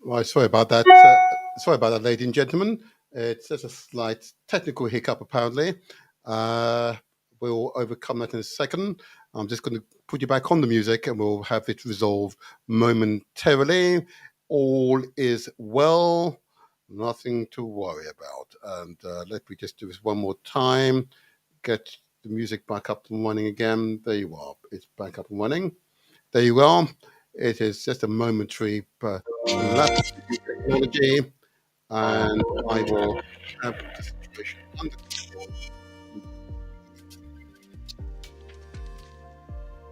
Right, sorry about that. Sorry about that, ladies and gentlemen. It's just a slight technical hiccup, apparently. Uh, we'll overcome that in a second. I'm just going to put you back on the music and we'll have it resolved momentarily. All is well, nothing to worry about. And let me just do this one more time. Get the music back up and running again. There you are. It's back up and running. There you are. It is just a momentary lapse in technology, and I will have the situation under control.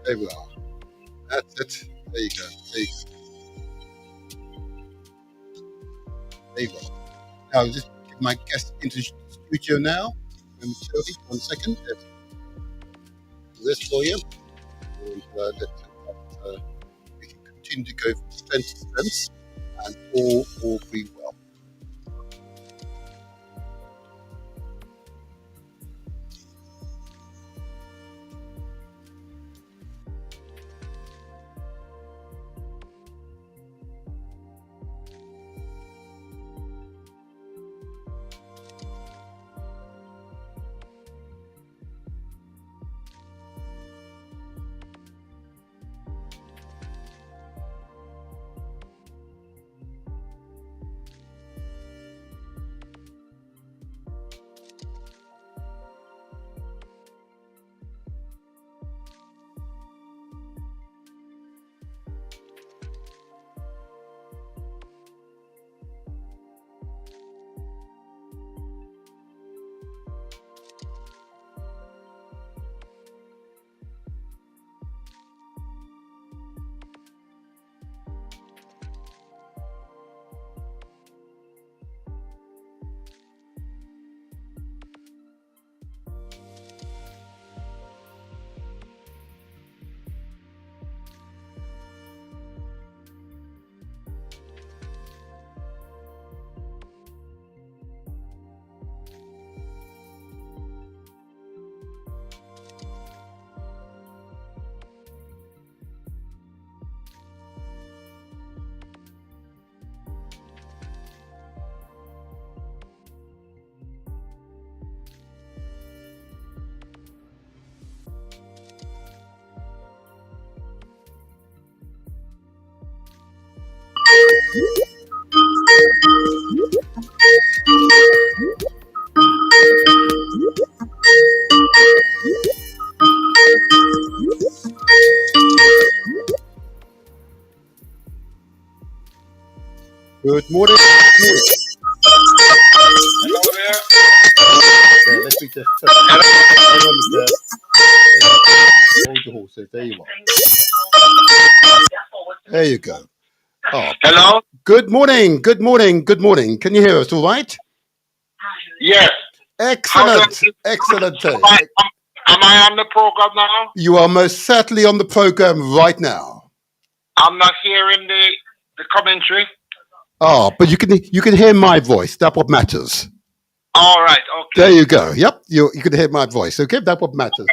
There we are. That's it. There you go. There you go. Now, just get my guest into the studio now. Momentarily, 1 second. Let's do this for you. And we can continue to go from strength to strength, and all will be well. Good morning. Hello there. Okay, let me just hang on, Mr. Hold your horses. There you are. There you go. Oh, Hello? good morning. Good morning. Good morning. Can you hear us all right? Yes. Excellent. Excellent. Am I on the program now? You are most certainly on the program right now. I'm not hearing the commentary. Oh, but you can hear my voice. That's what matters. All right. Okay. There you go. Yep, you can hear my voice. Okay, that's what matters.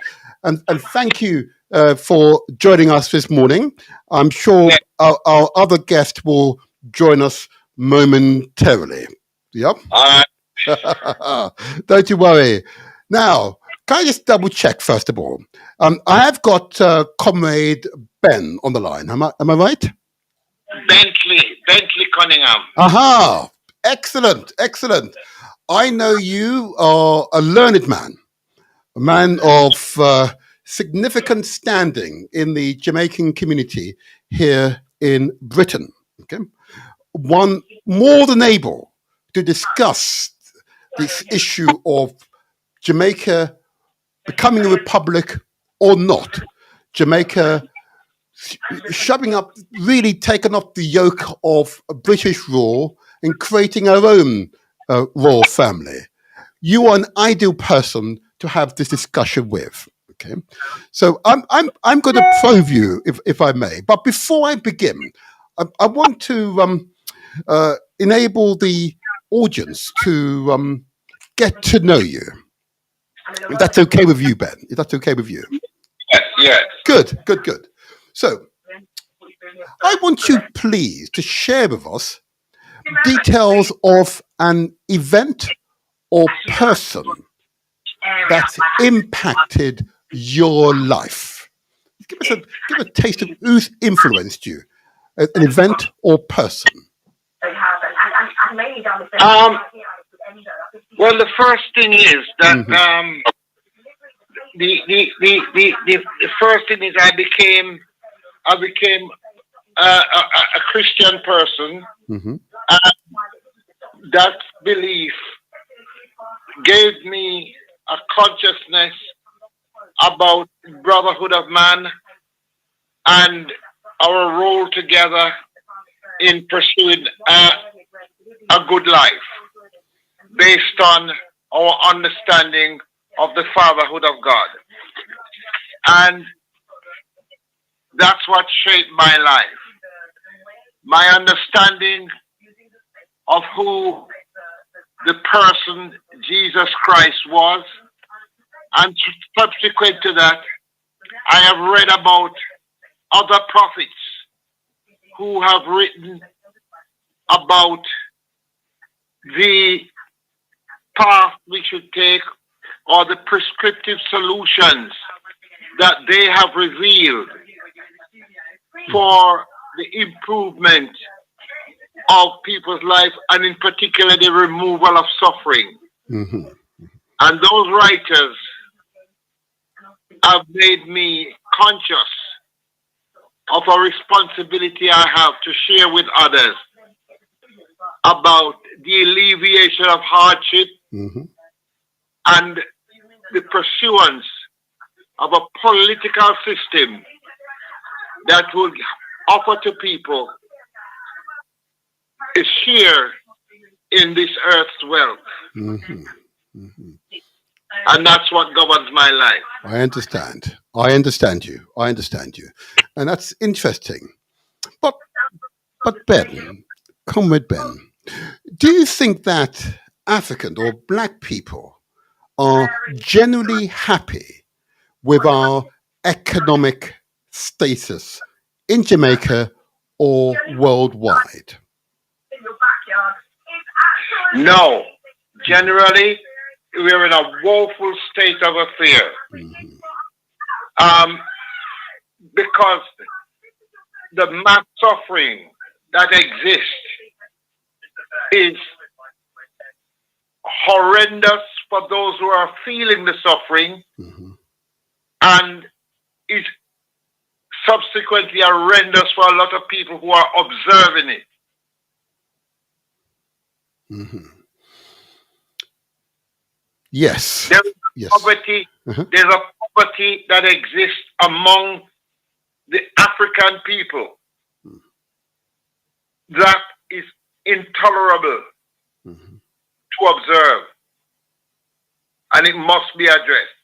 And thank you for joining us this morning. I'm sure our other guest will join us momentarily. Yep. All right. Don't you worry. Now, can I just double check first of all? I have got Comrade Ben on the line. Am I right? Bentley Cunningham. Aha! Excellent. I know you are a learned man, a man of significant standing in the Jamaican community here in Britain. Okay, one more than able to discuss this issue of Jamaica becoming a republic or not. Jamaica shoving up, really taking off the yoke of British rule and creating our own royal family. You are an ideal person to have this discussion with. Okay, so I'm going to probe you, if I may. But before I begin, I want to enable the audience to get to know you. If that's okay with you, Ben? If that's okay with you? Yeah. Good. So, I want you, please, to share with us details of an event or person that's impacted your life. Give a taste of who's influenced you, an event or person. Well, the first thing is that the first thing is I became a Christian person. And that belief gave me a consciousness about brotherhood of man and our role together in pursuing a good life based on our understanding of the fatherhood of God. And that's what shaped my life. My understanding of who the person Jesus Christ was. And subsequent to that, I have read about other prophets who have written about the path we should take or the prescriptive solutions that they have revealed for the improvement of people's life, and in particular the removal of suffering. And those writers have made me conscious of a responsibility I have to share with others about the alleviation of hardship and the pursuance of a political system that would offer to people a share in this earth's wealth. And that's what governs my life. I understand. I understand you. And that's interesting. But Ben, Comrade Ben, do you think that African or black people are generally happy with our economic status in Jamaica or worldwide? No. Generally, we're in a woeful state of affair. Because the mass suffering that exists is horrendous for those who are feeling the suffering, and is subsequently horrendous for a lot of people who are observing it. Yes. There is poverty. There's a poverty that exists among the African people that is intolerable to observe, and it must be addressed.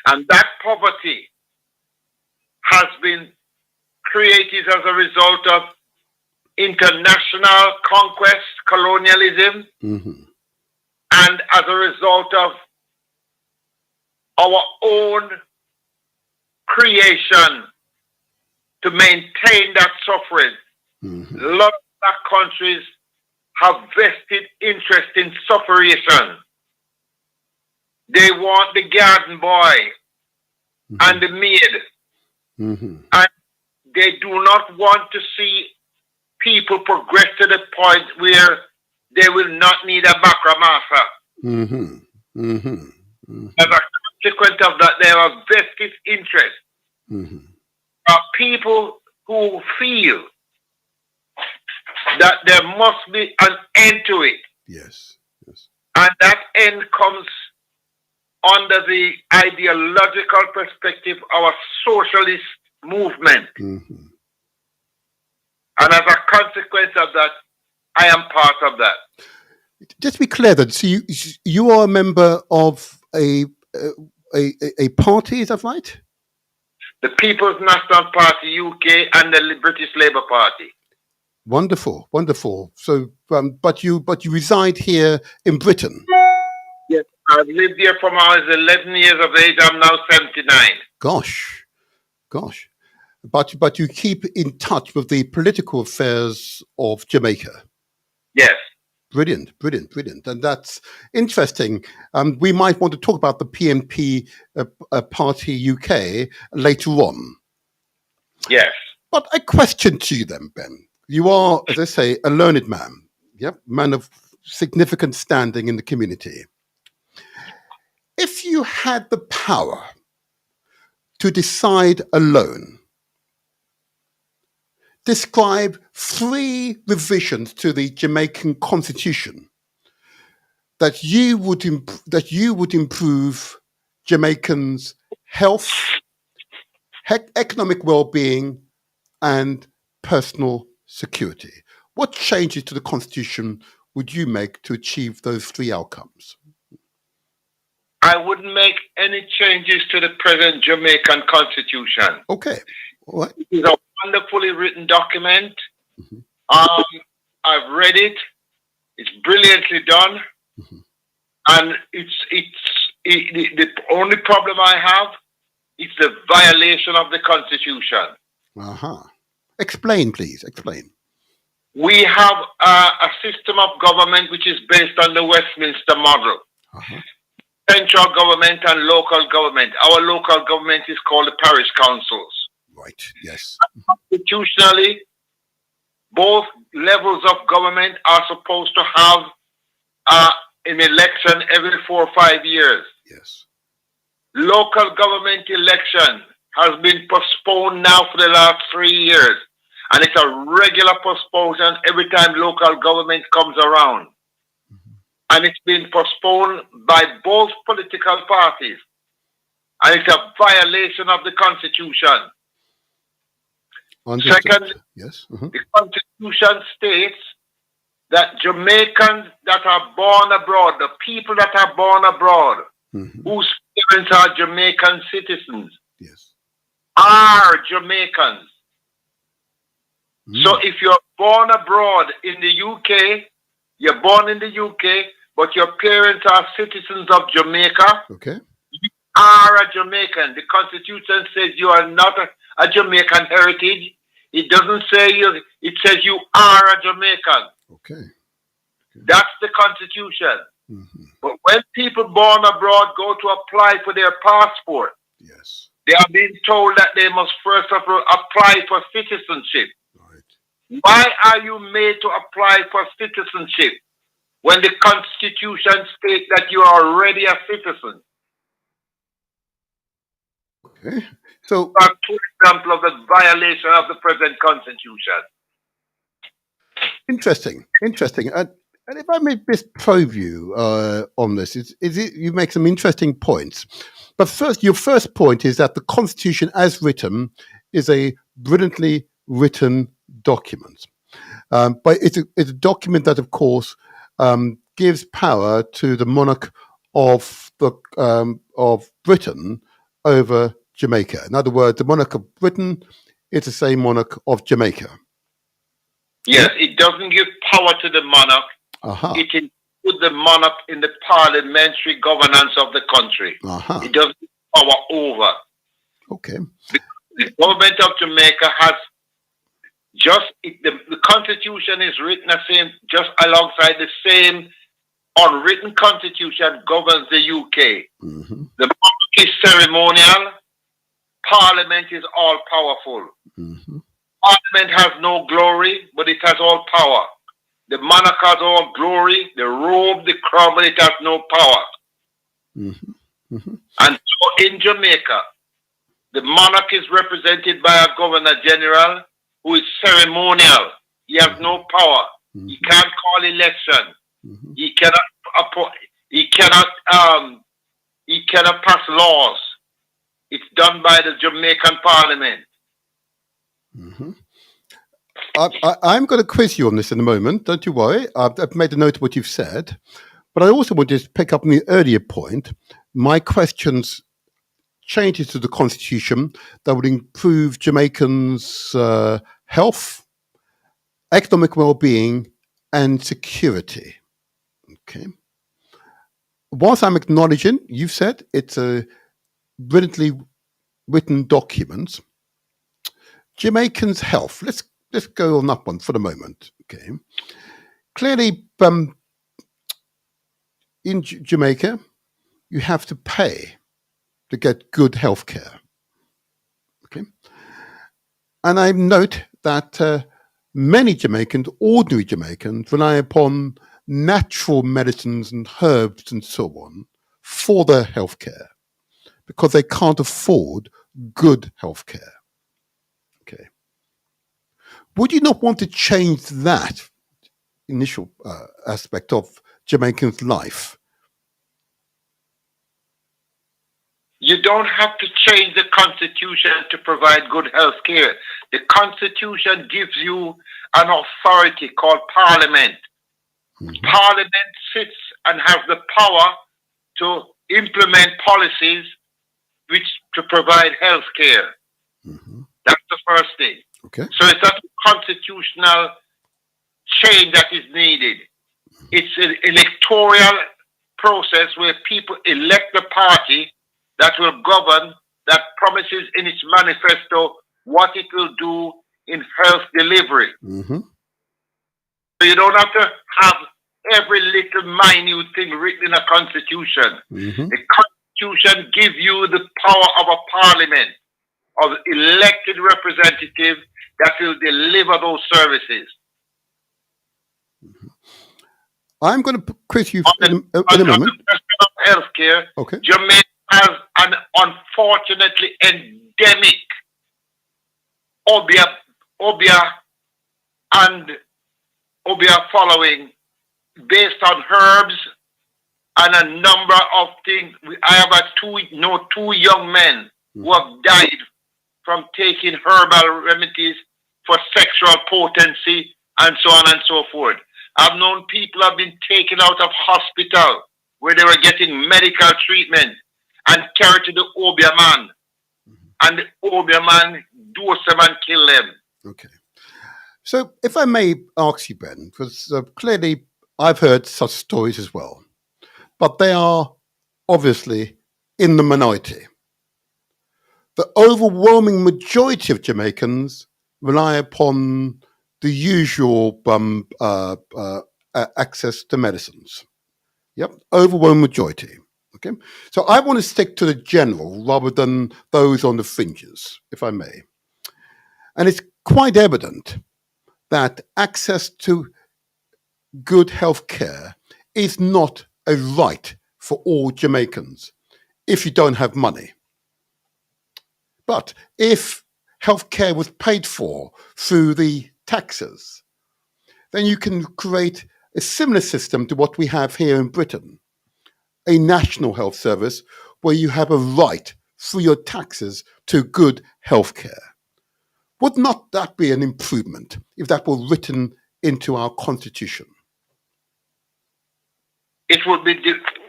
And that poverty has been created as a result of international conquest, colonialism, and as a result of our own creation to maintain that suffering. A lot of black countries have vested interest in sufferation. They want the garden boy and the maid. And they do not want to see people progress to the point where they will not need a Bakramasa. As a consequence of that, they have a vested interest. People who feel that there must be an end to it. Yes. And that end comes under the ideological perspective of a socialist movement. And as a consequence of that, I am part of that. Just to be clear, then, so you are a member of a party, is that right? The People's National Party UK and the British Labour Party. Wonderful. So, but you reside here in Britain. Yes, I've lived here from I was 11 years of age. I'm now 79. Gosh. but you keep in touch with the political affairs of Jamaica. Yes. Brilliant, brilliant, brilliant. And that's interesting. We might want to talk about the PNP Party UK later on. Yes. But a question to you then, Ben. You are, as I say, a learned man. Yep, man of significant standing in the community. If you had the power to decide alone, describe 3 revisions to the Jamaican Constitution that you would improve Jamaicans' health, economic well-being, and personal security. What changes to the Constitution would you make to achieve those 3 outcomes? I wouldn't make any changes to the present Jamaican Constitution. Okay. All right. It is a wonderfully written document. Mhm. I've read it. It's brilliantly done. Mhm. And the only problem I have is the violation of the Constitution. Uh-huh. Explain, please. Explain. We have a system of government which is based on the Westminster model. Uh-huh. Central government and local government. Our local government is called the parish councils. Right. Yes. Constitutionally, both levels of government are supposed to have an election every 4 or 5 years. Yes. Local government election has been postponed now for the last 3 years. And it's a regular postponement every time local government comes around. And it's been postponed by both political parties. And it's a violation of the Constitution. Understood. Second, yes. the Constitution states that Jamaicans that are born abroad, the people that are born abroad, whose parents are Jamaican citizens, yes, are Jamaicans. So if you're born abroad in the UK, you're born in the UK, but your parents are citizens of Jamaica, okay, you are a Jamaican. The Constitution says you are not a Jamaican heritage. It doesn't say you, it says you are a Jamaican. Okay. That's the Constitution. But when people born abroad go to apply for their passport, yes, they are being told that they must first of all apply for citizenship. right, Why are you made to apply for citizenship when the Constitution states that you are already a citizen? okay. So, That's two examples of the violation of the present Constitution. interesting, interesting. And if I may just probe you on this, you make some interesting points. But first, your first point is that the Constitution, as written, is a brilliantly written document. But it's a document that, of course, gives power to the monarch of Britain over Jamaica. In other words, the monarch of Britain is the same monarch of Jamaica. Yes, it doesn't give power to the monarch. Uh-huh. It includes the monarch in the parliamentary governance of the country. Uh-huh. It doesn't give power over. Okay. The government of Jamaica has the Constitution is written just alongside the same unwritten Constitution governs the UK. The monarch is ceremonial. Parliament is all powerful. Parliament has no glory, but it has all power. The monarch has all glory, the robe, the crown, but it has no power. And so in Jamaica, the monarch is represented by a governor general who is ceremonial. He has no power. He can't call election. He cannot pass laws. It's done by the Jamaican Parliament. I'm going to quiz you on this in a moment. Don't you worry. I've made a note of what you've said. But I also want to pick up on the earlier point. My questions changes to the Constitution that would improve Jamaicans' health, economic well-being, and security. Okay. Whilst I'm acknowledging, you've said it's a brilliantly written document, Jamaicans' health. Let's go on that one for the moment. Okay. Clearly, in Jamaica, you have to pay to get good health care. Okay. And I note that many Jamaicans, ordinary Jamaicans, rely upon natural medicines and herbs and so on for their health care because they can't afford good health care. Okay. Would you not want to change that initial aspect of Jamaicans' life? You don't have to change the Constitution to provide good health care. The Constitution gives you an authority called Parliament. Mm-hmm. Parliament sits and has the power to implement policies which to provide health care. Mm-hmm. That's the first thing. Okay. So it's not a constitutional change that is needed. It's an electoral process where people elect the party that will govern, that promises in its manifesto what it will do in health delivery. Mm-hmm. So you don't have to have every little minute thing written in a constitution. Mm-hmm. The constitution gives you the power of a parliament, of elected representatives that will deliver those services. Mm-hmm. I'm going to quiz you in a moment. The question of healthcare, okay. Jamaica has an unfortunately endemic obia following based on herbs and a number of things. I have two young men who have died from taking herbal remedies for sexual potency and so on and so forth. I've known people have been taken out of hospital where they were getting medical treatment and carried to the Obia man. And the Obia man dose them and kill them. Okay. So if I may ask you, Ben, because clearly I've heard such stories as well, but they are obviously in the minority. The overwhelming majority of Jamaicans rely upon the usual access to medicines. Yep, overwhelming majority. Okay, so I want to stick to the general rather than those on the fringes, if I may. And it's quite evident that access to good health care is not a right for all Jamaicans if you don't have money. But if healthcare was paid for through the taxes, then you can create a similar system to what we have here in Britain, a national health service where you have a right through your taxes to good healthcare. Would not that be an improvement if that were written into our constitution? It would be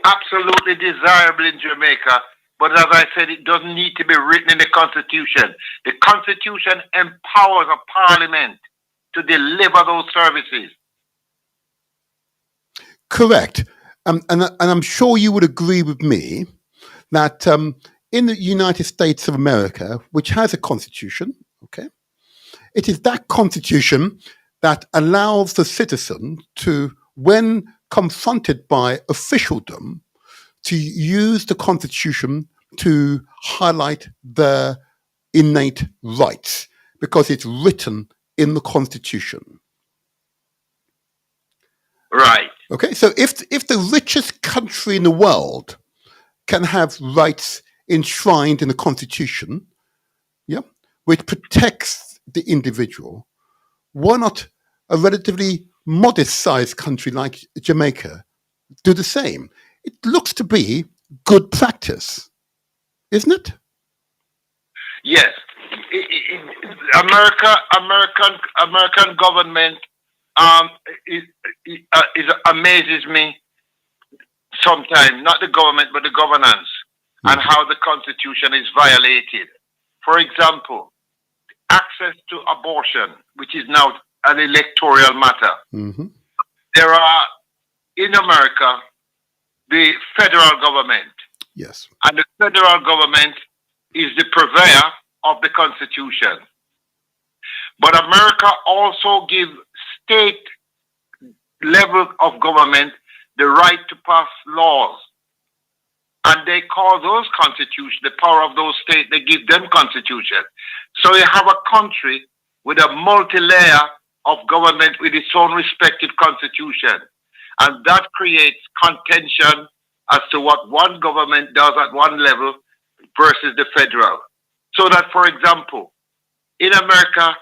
absolutely desirable in Jamaica. But as I said, it doesn't need to be written in the Constitution. The Constitution empowers a parliament to deliver those services. Correct. And I'm sure you would agree with me that in the United States of America, which has a constitution, okay, it is that constitution that allows the citizen to, when confronted by officialdom, to use the Constitution to highlight their innate rights because it's written in the Constitution. Right. Okay, so if the richest country in the world can have rights enshrined in the Constitution, yeah, which protects the individual, why not a relatively modest-sized country like Jamaica do the same? It looks to be good practice, isn't it? Yes. American government amazes me sometimes. Not the government, but the governance and how the Constitution is violated. For example, access to abortion, which is now an electoral matter. Mm-hmm. There are, in America, the federal government. Yes. And the federal government is the purveyor of the Constitution. But America also give state level of government the right to pass laws. And they call those constitution, the power of those states, they give them constitution. So you have a country with a multi-layer of government with its own respective constitution. And that creates contention as to what one government does at one level versus the federal. So that, for example, in America,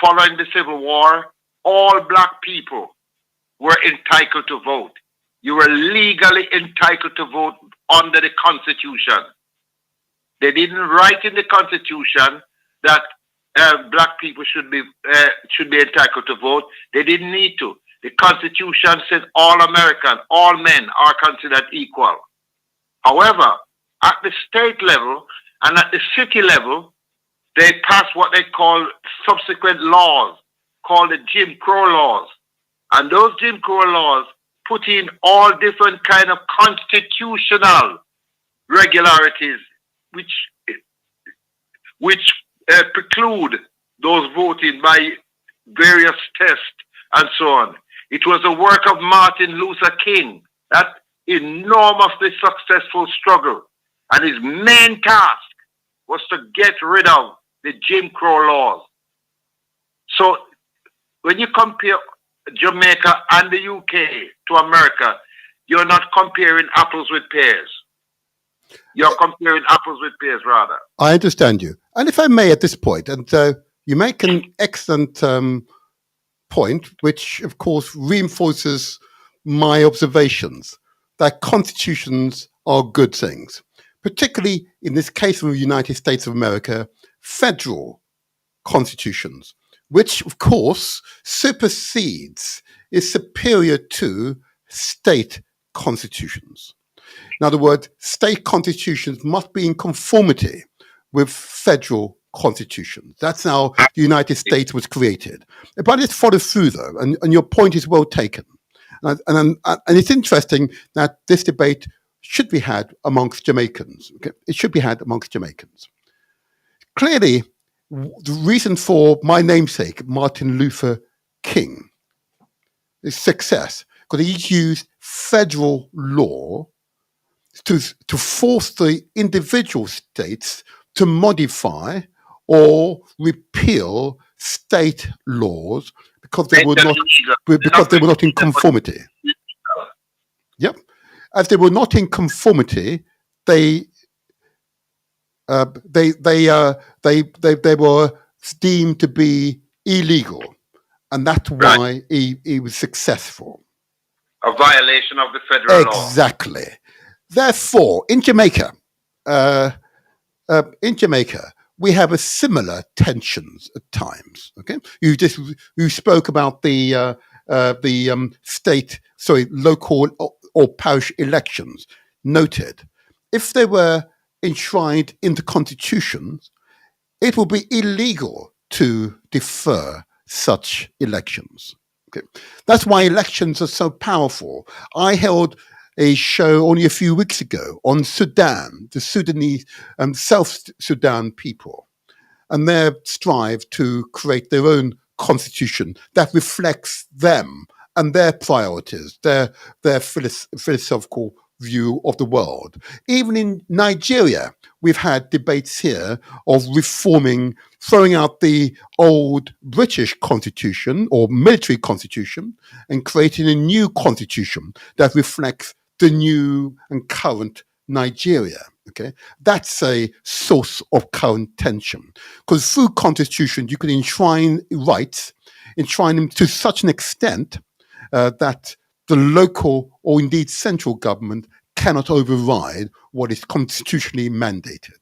following the Civil War, all black people were entitled to vote. You were legally entitled to vote under the Constitution. They didn't write in the Constitution that black people should be entitled to vote. They didn't need to. The Constitution said all Americans, all men are considered equal. However, at the state level and at the city level, they passed what they call subsequent laws, called the Jim Crow laws. And those Jim Crow laws put in all different kind of constitutional regularities, which preclude those voting by various tests and so on. It was the work of Martin Luther King, that enormously successful struggle. And his main task was to get rid of the Jim Crow laws. So when you compare Jamaica and the UK to America, you're not comparing apples with pears. You're comparing apples with pears, rather. I understand you. And if I may at this point, and you make an excellent point, which of course reinforces my observations that constitutions are good things, particularly in this case of the United States of America, federal constitutions, which of course supersedes, is superior to state constitutions. In other words, state constitutions must be in conformity with federal constitutions. That's how the United States was created. But let's follow through though, and your point is well taken. And it's interesting that this debate should be had amongst Jamaicans. Okay? It should be had amongst Jamaicans. Clearly, the reason for my namesake, Martin Luther King, is success, because he used federal law to force the individual states to modify or repeal state laws because they were not in conformity. Yep, as they were not in conformity, they were deemed to be illegal, and that's why he was successful. A violation of the federal law. Exactly. Therefore, in Jamaica, we have a similar tensions at times. Okay, you spoke about the local or parish elections. Noted, if they were enshrined in the constitutions, it will be illegal to defer such elections. Okay, that's why elections are so powerful. I held a show only a few weeks ago on Sudan, the Sudanese South Sudan people, and their strive to create their own constitution that reflects them and their priorities, their philosophical view of the world. Even in Nigeria, we've had debates here of reforming, throwing out the old British constitution or military constitution and creating a new constitution that reflects the new and current Nigeria. Okay, that's a source of current tension, because through constitution you can enshrine rights, enshrine them to such an extent that the local or indeed central government cannot override what is constitutionally mandated.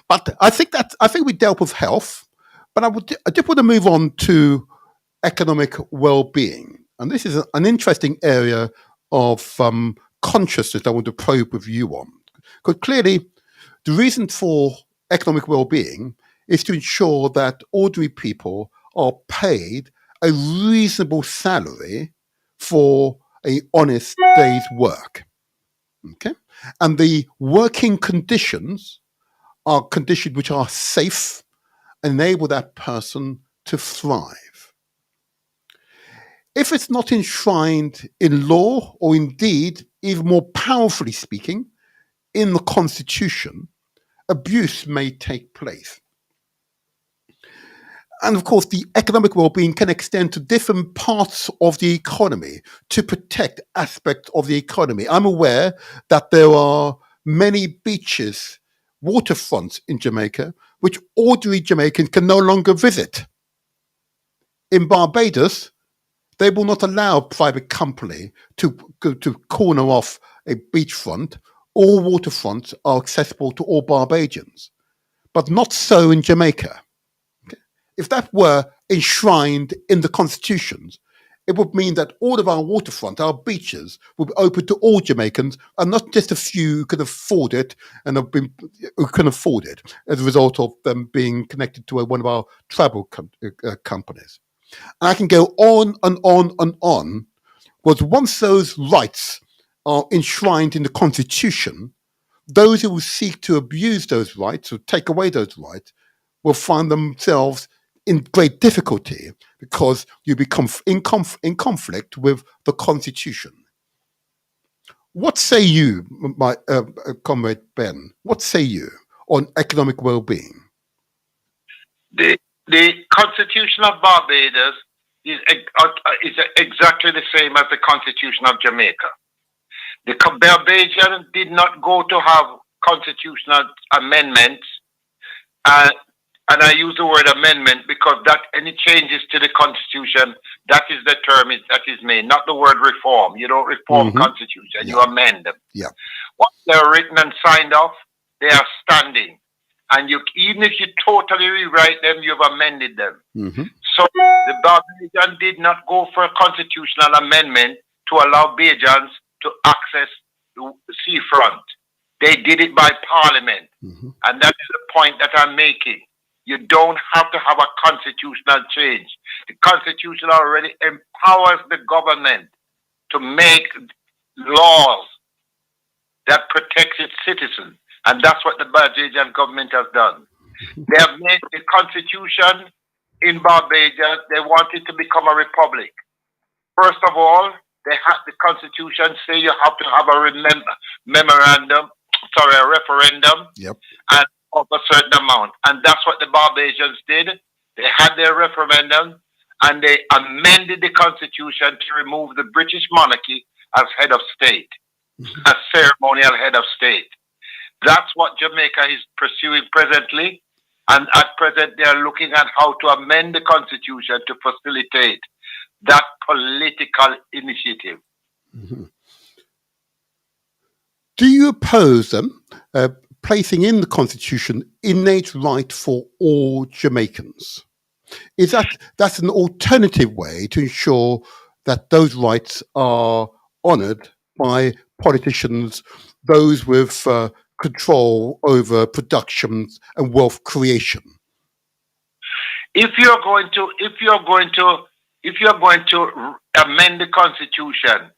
But I think we dealt with health, but I did want to move on to economic well-being, and this is an interesting area of consciousness I want to probe with you on. Because clearly, the reason for economic well-being is to ensure that ordinary people are paid a reasonable salary for an honest day's work. Okay? And the working conditions are conditions which are safe enable that person to thrive. If it's not enshrined in law, or indeed, even more powerfully speaking, in the Constitution, abuse may take place. And of course, the economic well-being can extend to different parts of the economy to protect aspects of the economy. I'm aware that there are many beaches, waterfronts in Jamaica, which ordinary Jamaicans can no longer visit. In Barbados, they will not allow a private company to corner off a beachfront. All waterfronts are accessible to all Barbadians, but not so in Jamaica. If that were enshrined in the constitutions, it would mean that all of our waterfront, our beaches, would be open to all Jamaicans, and not just a few who can afford it and who can afford it as a result of them being connected to one of our travel companies. And I can go on and on and on. Was once those rights are enshrined in the Constitution, those who will seek to abuse those rights or take away those rights will find themselves in great difficulty because you become in conflict with the Constitution. What say you, my comrade Ben? What say you on economic well-being? The Constitution of Barbados is exactly the same as the Constitution of Jamaica. The Barbadians did not go to have constitutional amendments, and I use the word amendment because that any changes to the Constitution, that is the term that is made, not the word reform. You don't reform Constitution, you amend them. Yeah. Once they're written and signed off, they are standing. And even if you totally rewrite them, you've amended them. So the Barbadians did not go for a constitutional amendment to allow Bajans to access the seafront. They did it by parliament. And that is the point that I'm making. You don't have to have a constitutional change. The Constitution already empowers the government to make laws that protect its citizens. And that's what the Barbadian government has done. They have made the Constitution in Barbados, they wanted to become a republic. First of all, they had the Constitution say you have to have a referendum. Yep. And of a certain amount. And that's what the Barbadians did. They had their referendum and they amended the Constitution to remove the British monarchy as head of state, as ceremonial head of state. That's what Jamaica is pursuing presently. And at present, they are looking at how to amend the Constitution to facilitate that political initiative. Do you oppose them placing in the Constitution innate right for all Jamaicans? Is that's an alternative way to ensure that those rights are honoured by politicians, those with control over productions and wealth creation? If you're going to amend the Constitution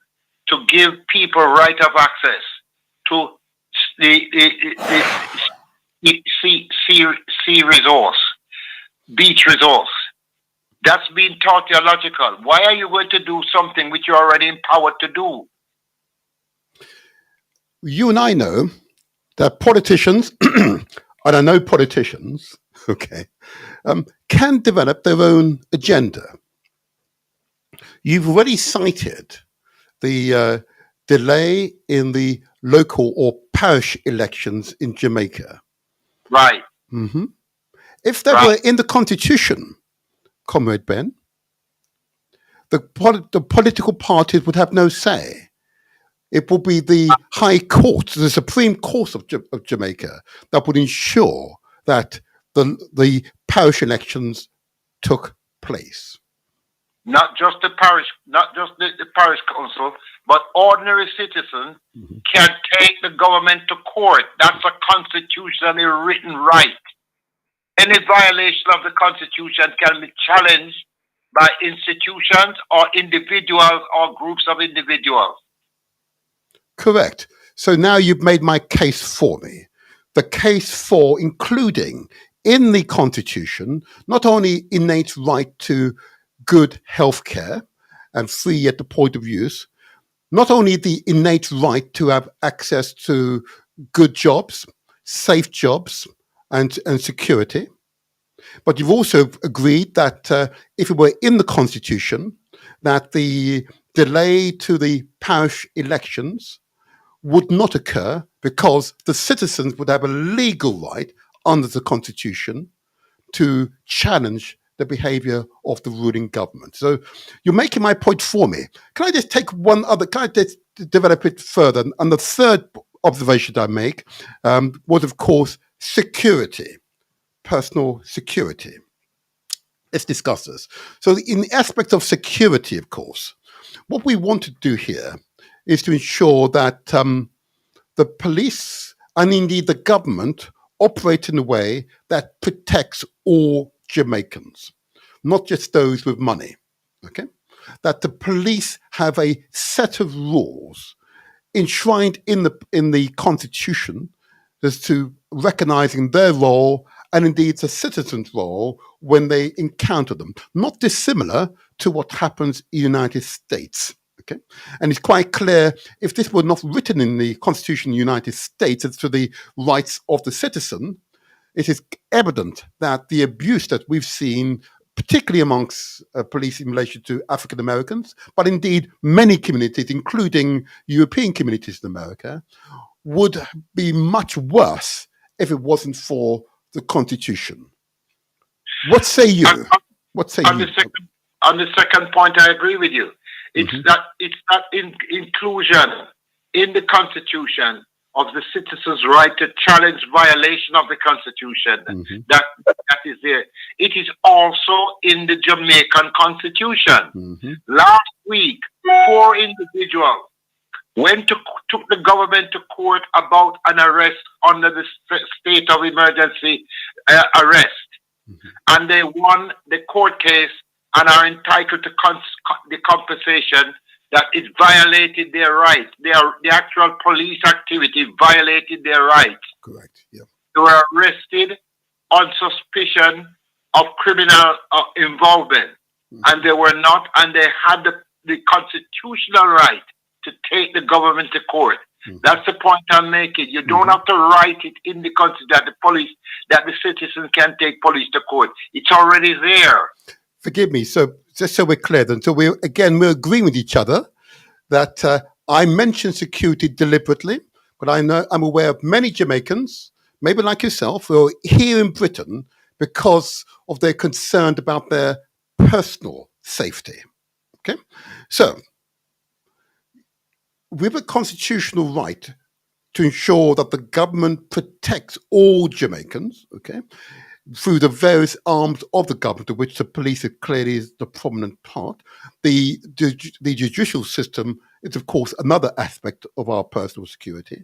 to give people right of access to the sea resource, beach resource, that's being taught theological. Why are you going to do something which you're already empowered to do? You and I know that politicians, and I know politicians, can develop their own agenda. You've already cited the delay in the local or parish elections in Jamaica. Right. If they were in the Constitution, Comrade Ben, the political parties would have no say. It will be the High Court, the Supreme Court of Jamaica, that would ensure that the parish elections took place. Not just the parish, not just the parish council, but ordinary citizens can take the government to court. That's a constitutionally written right. Any violation of the Constitution can be challenged by institutions or individuals or groups of individuals. Correct. So now you've made my case for me. The case for including in the Constitution not only innate right to good health care and free at the point of use, not only the innate right to have access to good jobs, safe jobs, and security, but you've also agreed that if it were in the Constitution, that the delay to the parish elections would not occur because the citizens would have a legal right under the Constitution to challenge the behavior of the ruling government. So you're making my point for me. Can I just take one other, can I just develop it further? And the third observation I make was, of course, security, personal security. Let's discuss this. So in the aspect of security, of course, what we want to do here is to ensure that the police and indeed the government operate in a way that protects all Jamaicans, not just those with money. Okay, that the police have a set of rules enshrined in the Constitution as to recognizing their role and indeed the citizens' role when they encounter them, not dissimilar to what happens in the United States. Okay, and it's quite clear if this were not written in the Constitution of the United States as to the rights of the citizen, it is evident that the abuse that we've seen, particularly amongst police in relation to African Americans, but indeed many communities, including European communities in America, would be much worse if it wasn't for the Constitution. What say you? What say you? On the second point, I agree with you. It's that inclusion in the Constitution of the citizens' right to challenge violation of the Constitution that is there. It is also in the Jamaican Constitution. Last week, 4 individuals took the government to court about an arrest under the state of emergency arrest. And they won the court case and are entitled to the compensation that it violated their rights. The actual police activity violated their rights. Correct. Yeah. They were arrested on suspicion of criminal involvement, and they were not, and they had the constitutional right to take the government to court. That's the point I'm making. You don't have to write it in the Constitution that the citizen can take police to court. It's already there. Forgive me. So just so we're clear, then, so we're agreeing with each other that I mentioned security deliberately, but I'm aware of many Jamaicans, maybe like yourself, who are here in Britain because of their concern about their personal safety. Okay, so we have a constitutional right to ensure that the government protects all Jamaicans. Okay, through the various arms of the government, of which the police are clearly the prominent part. The judicial system is, of course, another aspect of our personal security.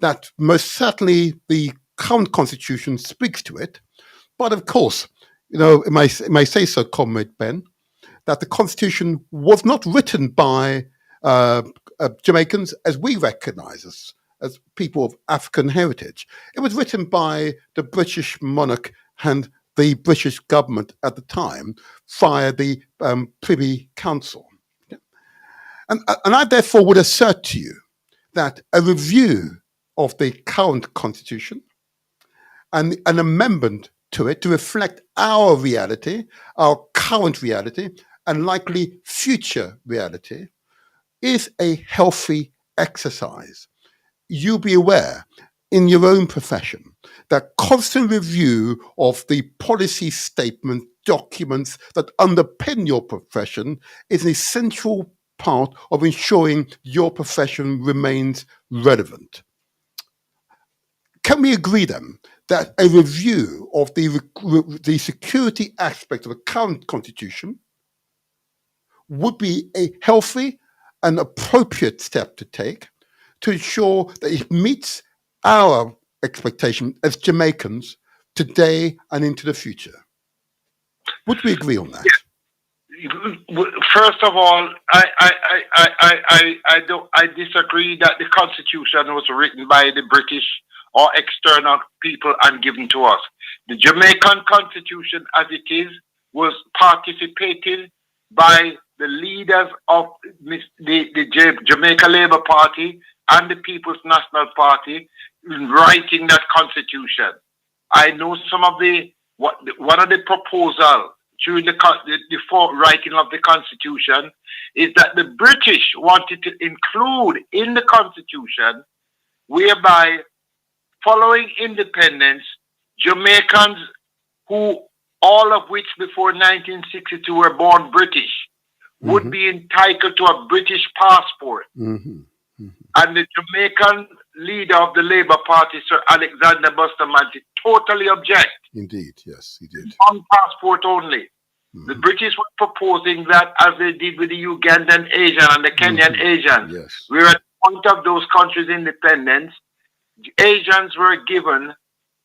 That most certainly the current constitution speaks to it. But of course, it may say so, Comrade Ben, that the constitution was not written by Jamaicans as we recognize us, as people of African heritage. It was written by the British monarch and the British government at the time via the Privy Council. Yeah. And I therefore would assert to you that a review of the current constitution and an amendment to it to reflect our reality, our current reality, and likely future reality is a healthy exercise. You be aware in your own profession that constant review of the policy statement documents that underpin your profession is an essential part of ensuring your profession remains relevant. Can we agree then that a review of the security aspect of the current constitution would be a healthy and appropriate step to take to ensure that it meets our expectation as Jamaicans today and into the future? Would we agree on that? First of all, I disagree that the Constitution was written by the British or external people and given to us. The Jamaican constitution as it is was participated by the leaders of the Jamaica Labour Party and the People's National Party in writing that constitution. I know some of one of the proposals during the writing of the constitution is that the British wanted to include in the constitution whereby following independence, Jamaicans who all of which before 1962 were born British would be entitled to a British passport. And the Jamaican leader of the Labour Party, Sir Alexander Bustamante, totally object. Indeed, yes, he did. One passport only. The British were proposing that as they did with the Ugandan Asian and the Kenyan Asians. Yes. We're at the point of those countries' independence. Asians were given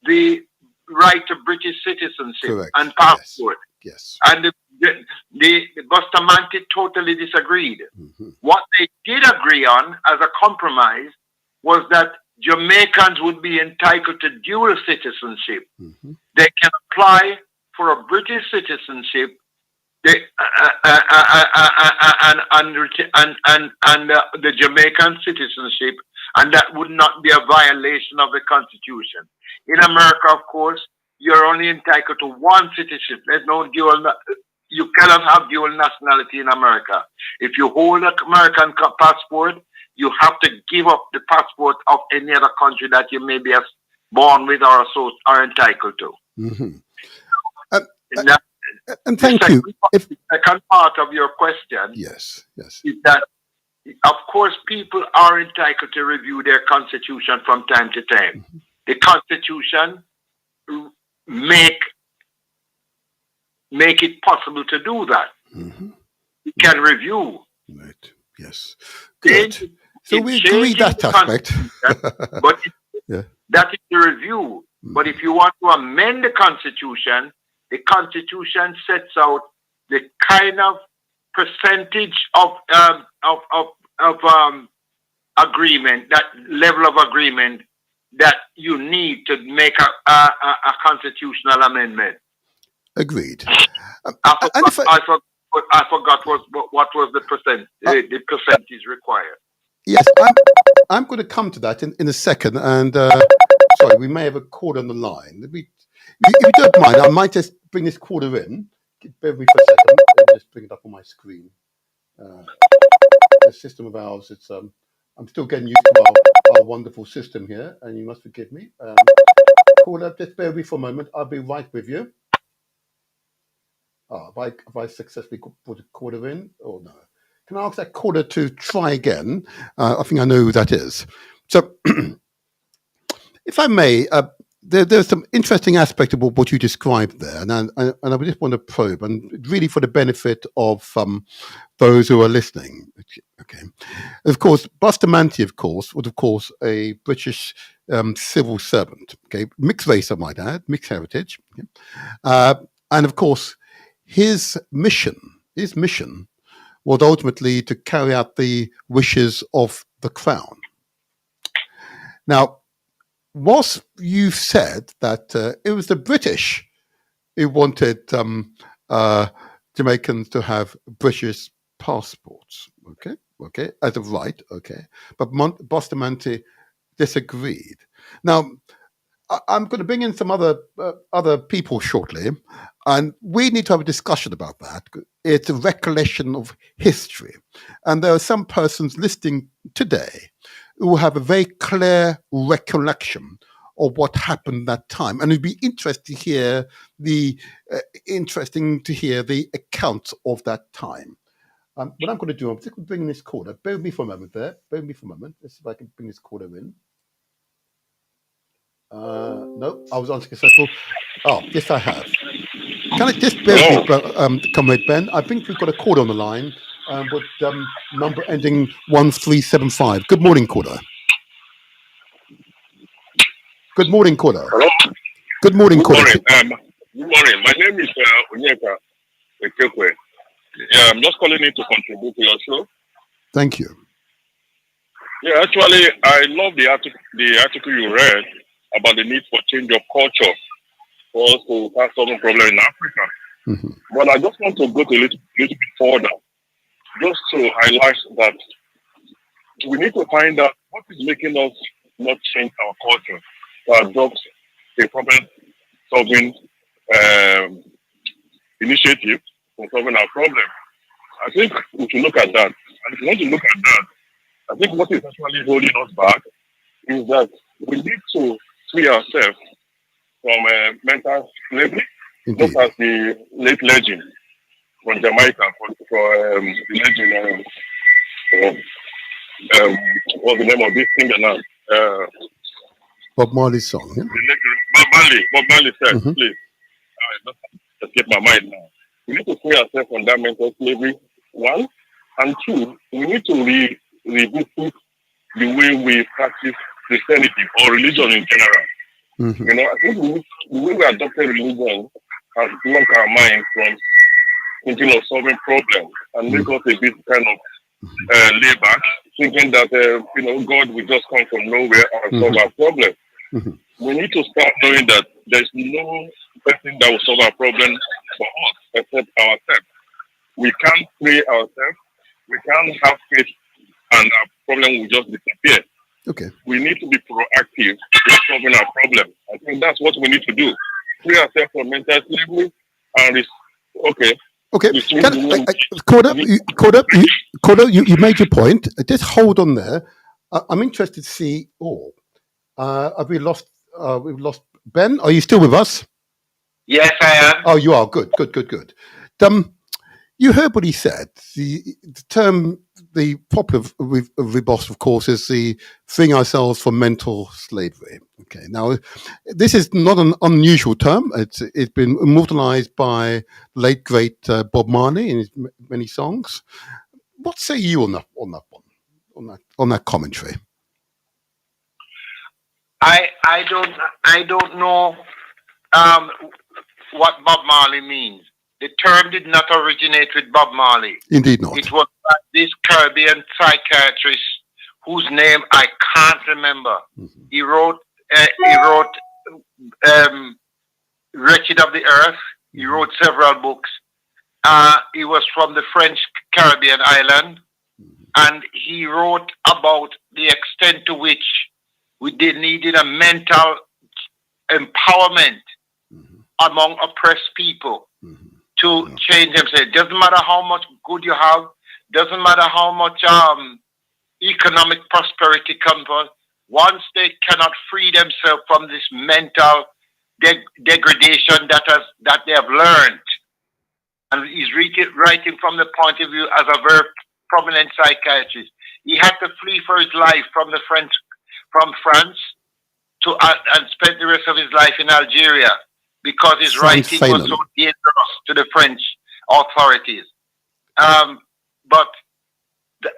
the right to British citizenship and passport. Yes. And the Bustamante totally disagreed. What they did agree on as a compromise was that Jamaicans would be entitled to dual citizenship. They can apply for a British citizenship and the Jamaican citizenship, and that would not be a violation of the Constitution. In America, of course, you're only entitled to one citizenship. There's no dual. You cannot have dual nationality in America. If you hold an American passport, you have to give up the passport of any other country that you may be born with or are entitled to. And thank you. The second part of your question yes. is that, of course, people are entitled to review their constitution from time to time. The constitution make it possible to do that. You can review. Right. Yes. Good. So we agree that aspect. But that is the review. But if you want to amend the Constitution sets out the kind of percentage of agreement, that level of agreement that you need to make a constitutional amendment. Agreed. I forgot what was the percentage required. Yes, I'm going to come to that in a second. And sorry, we may have a caller on the line. If you don't mind, I might just bring this caller in. Bear with me for a second. Let me just bring it up on my screen. The system of ours, it's I'm still getting used to our wonderful system here, and you must forgive me. Caller, just bear with me for a moment. I'll be right with you. Have I successfully put a caller in? Oh, no. Can I ask that caller to try again? I think I know who that is. So, if I may, there's some interesting aspect of what you described there, and I just want to probe, and really for the benefit of those who are listening. Okay, of course, Bustamante, of course, was of course a British civil servant. Okay, mixed race, I might add, mixed heritage, okay? And of course, his mission was ultimately to carry out the wishes of the crown. Now, whilst you've said that it was the British who wanted Jamaicans to have British passports, okay, as of right, okay, but Bustamante disagreed. Now, I'm going to bring in some other people shortly, and we need to have a discussion about that. It's a recollection of history, and there are some persons listening today who have a very clear recollection of what happened that time, and it'd be interesting to hear the account of that time. What I'm going to do, I'm just going to bring in this caller. Bear with me for a moment there. Bear with me for a moment. Let's see if I can bring this caller in. No, I was unsuccessful. Oh, yes, I have. Can I just bear with me, Comrade Ben? I think we've got a caller on the line with number ending 1375. Good morning, caller. Good morning, caller. Hello? Good morning, caller. Good morning. My name is Onyeka Ekekwe. Yeah, I'm just calling in to contribute to your show. Thank you. Yeah, actually, I love the article you read about the need for change of culture for us to start solving problems in Africa. Mm-hmm. But I just want to go to a little bit further, just to highlight that we need to find out what is making us not change our culture to adopt a problem-solving initiative for solving our problem. I think we should look at that. And if you want to look at that, I think what is actually holding us back is that we need to free ourselves from mental slavery, Indeed. just as the late legend from Jamaica, for the legend, what's the name of this singer now? Bob Marley's song. Yeah? Bob Marley said, Mm-hmm. please, I just escape my mind now. We need to free ourselves from that mental slavery, one. And two, we need to revisit the way we practice Christianity or religion in general. Mm-hmm. You know, I think the way we adopted religion has blocked our mind from thinking of solving problems and make us a bit kind of laid back, thinking that God will just come from nowhere and solve our problem. Mm-hmm. We need to start knowing that there's no person that will solve our problem for us except ourselves. We can't free ourselves. We can't have faith, and our problem will just disappear. Okay. We need to be proactive in solving our problem. I think that's what we need to do. Free ourselves from mental slavery and Okay. Corda, you made your point. Just hold on there. I'm interested to see. Have we lost? We've lost Ben. Are you still with us? Yes, I am. Oh, you are. Good. You heard what he said. The term, the popular riposte, of course, is the freeing ourselves from mental slavery. Okay, now this is not an unusual term. It's been immortalized by late great Bob Marley in his many songs. What say you on that commentary? I don't know what Bob Marley means. The term did not originate with Bob Marley. Indeed not. It was this Caribbean psychiatrist whose name I can't remember. Mm-hmm. He wrote Wretched of the Earth. He wrote several books. He was from the French Caribbean island. Mm-hmm. And he wrote about the extent to which we needed a mental empowerment among oppressed people to change themselves. Doesn't matter how much good you have, doesn't matter how much economic prosperity comes on, once they cannot free themselves from this mental degradation that they have learned. And he's writing from the point of view as a very prominent psychiatrist. He had to flee for his life from France and spent the rest of his life in Algeria, because his writing was so dangerous to the French authorities. But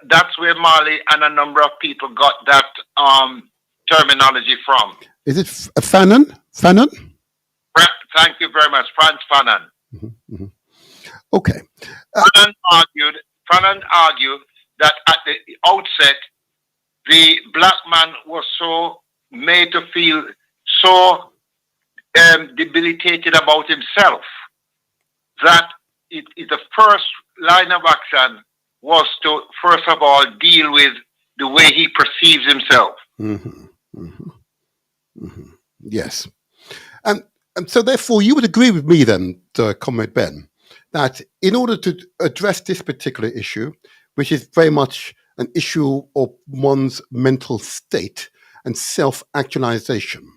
that's where Marley and a number of people got that terminology from. Is it Fanon? Fanon? Thank you very much, Frantz Fanon. Mm-hmm. Mm-hmm. Okay. Fanon argued that at the outset, the black man was so made to feel so debilitated about himself that the first line of action was to, first of all, deal with the way he perceives himself. Mm-hmm. Mm-hmm. Mm-hmm. Yes. And so therefore you would agree with me then, Comrade Ben, that in order to address this particular issue, which is very much an issue of one's mental state and self-actualization.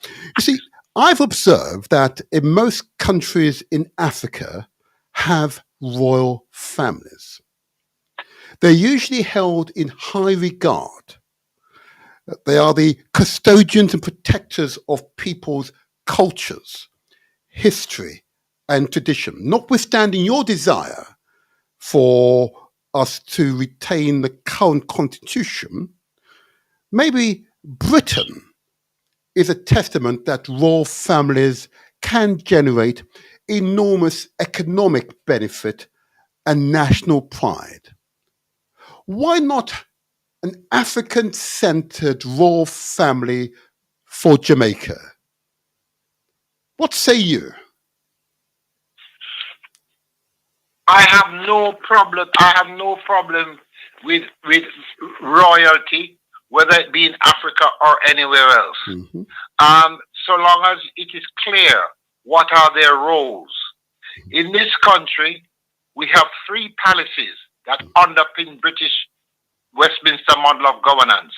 You see, I've observed that in most countries in Africa have royal families. They're usually held in high regard. They are the custodians and protectors of people's cultures, history, and tradition, notwithstanding your desire for us to retain the current constitution. Maybe Britain is a testament that royal families can generate enormous economic benefit and national pride. Why not an African-centered royal family for Jamaica? What say you? I have no problem. I have no problem with royalty, whether it be in Africa or anywhere else. Mm-hmm. So long as it is clear what are their roles. In this country, we have three palaces that underpin British Westminster model of governance.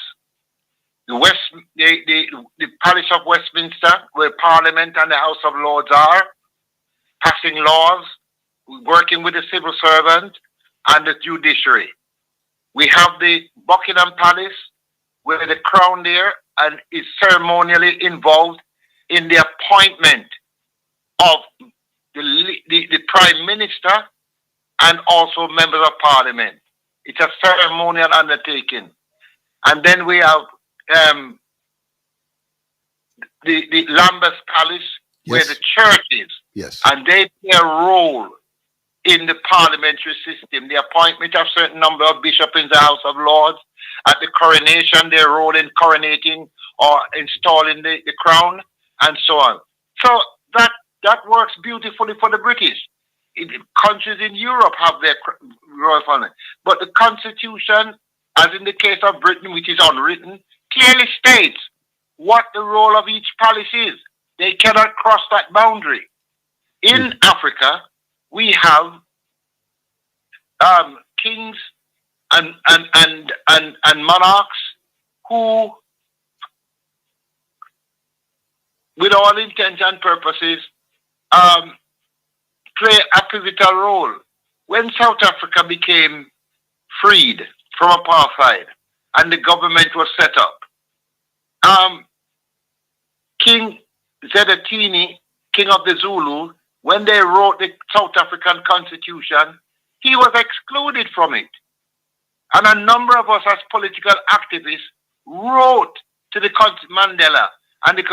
The Palace of Westminster, where Parliament and the House of Lords are, passing laws, working with the civil servant and the judiciary. We have the Buckingham Palace, where the Crown there and is ceremonially involved in the appointment of the Prime Minister and also members of Parliament. It's a ceremonial undertaking. And then we have the Lambeth Palace, where Yes. the churches, Yes. and they play a role in the parliamentary system, the appointment of certain number of bishops in the House of Lords, at the coronation, their role in coronating or installing the crown, and so on. So that works beautifully for the British. Countries in Europe have their royal family. But the Constitution, as in the case of Britain, which is unwritten, clearly states what the role of each palace is. They cannot cross that boundary. In Africa, we have kings and monarchs who, with all intents and purposes, play a pivotal role. When South Africa became freed from apartheid and the government was set up, King Zedatini, king of the Zulu, when they wrote the South African Constitution, he was excluded from it. And a number of us as political activists wrote to the Mandela and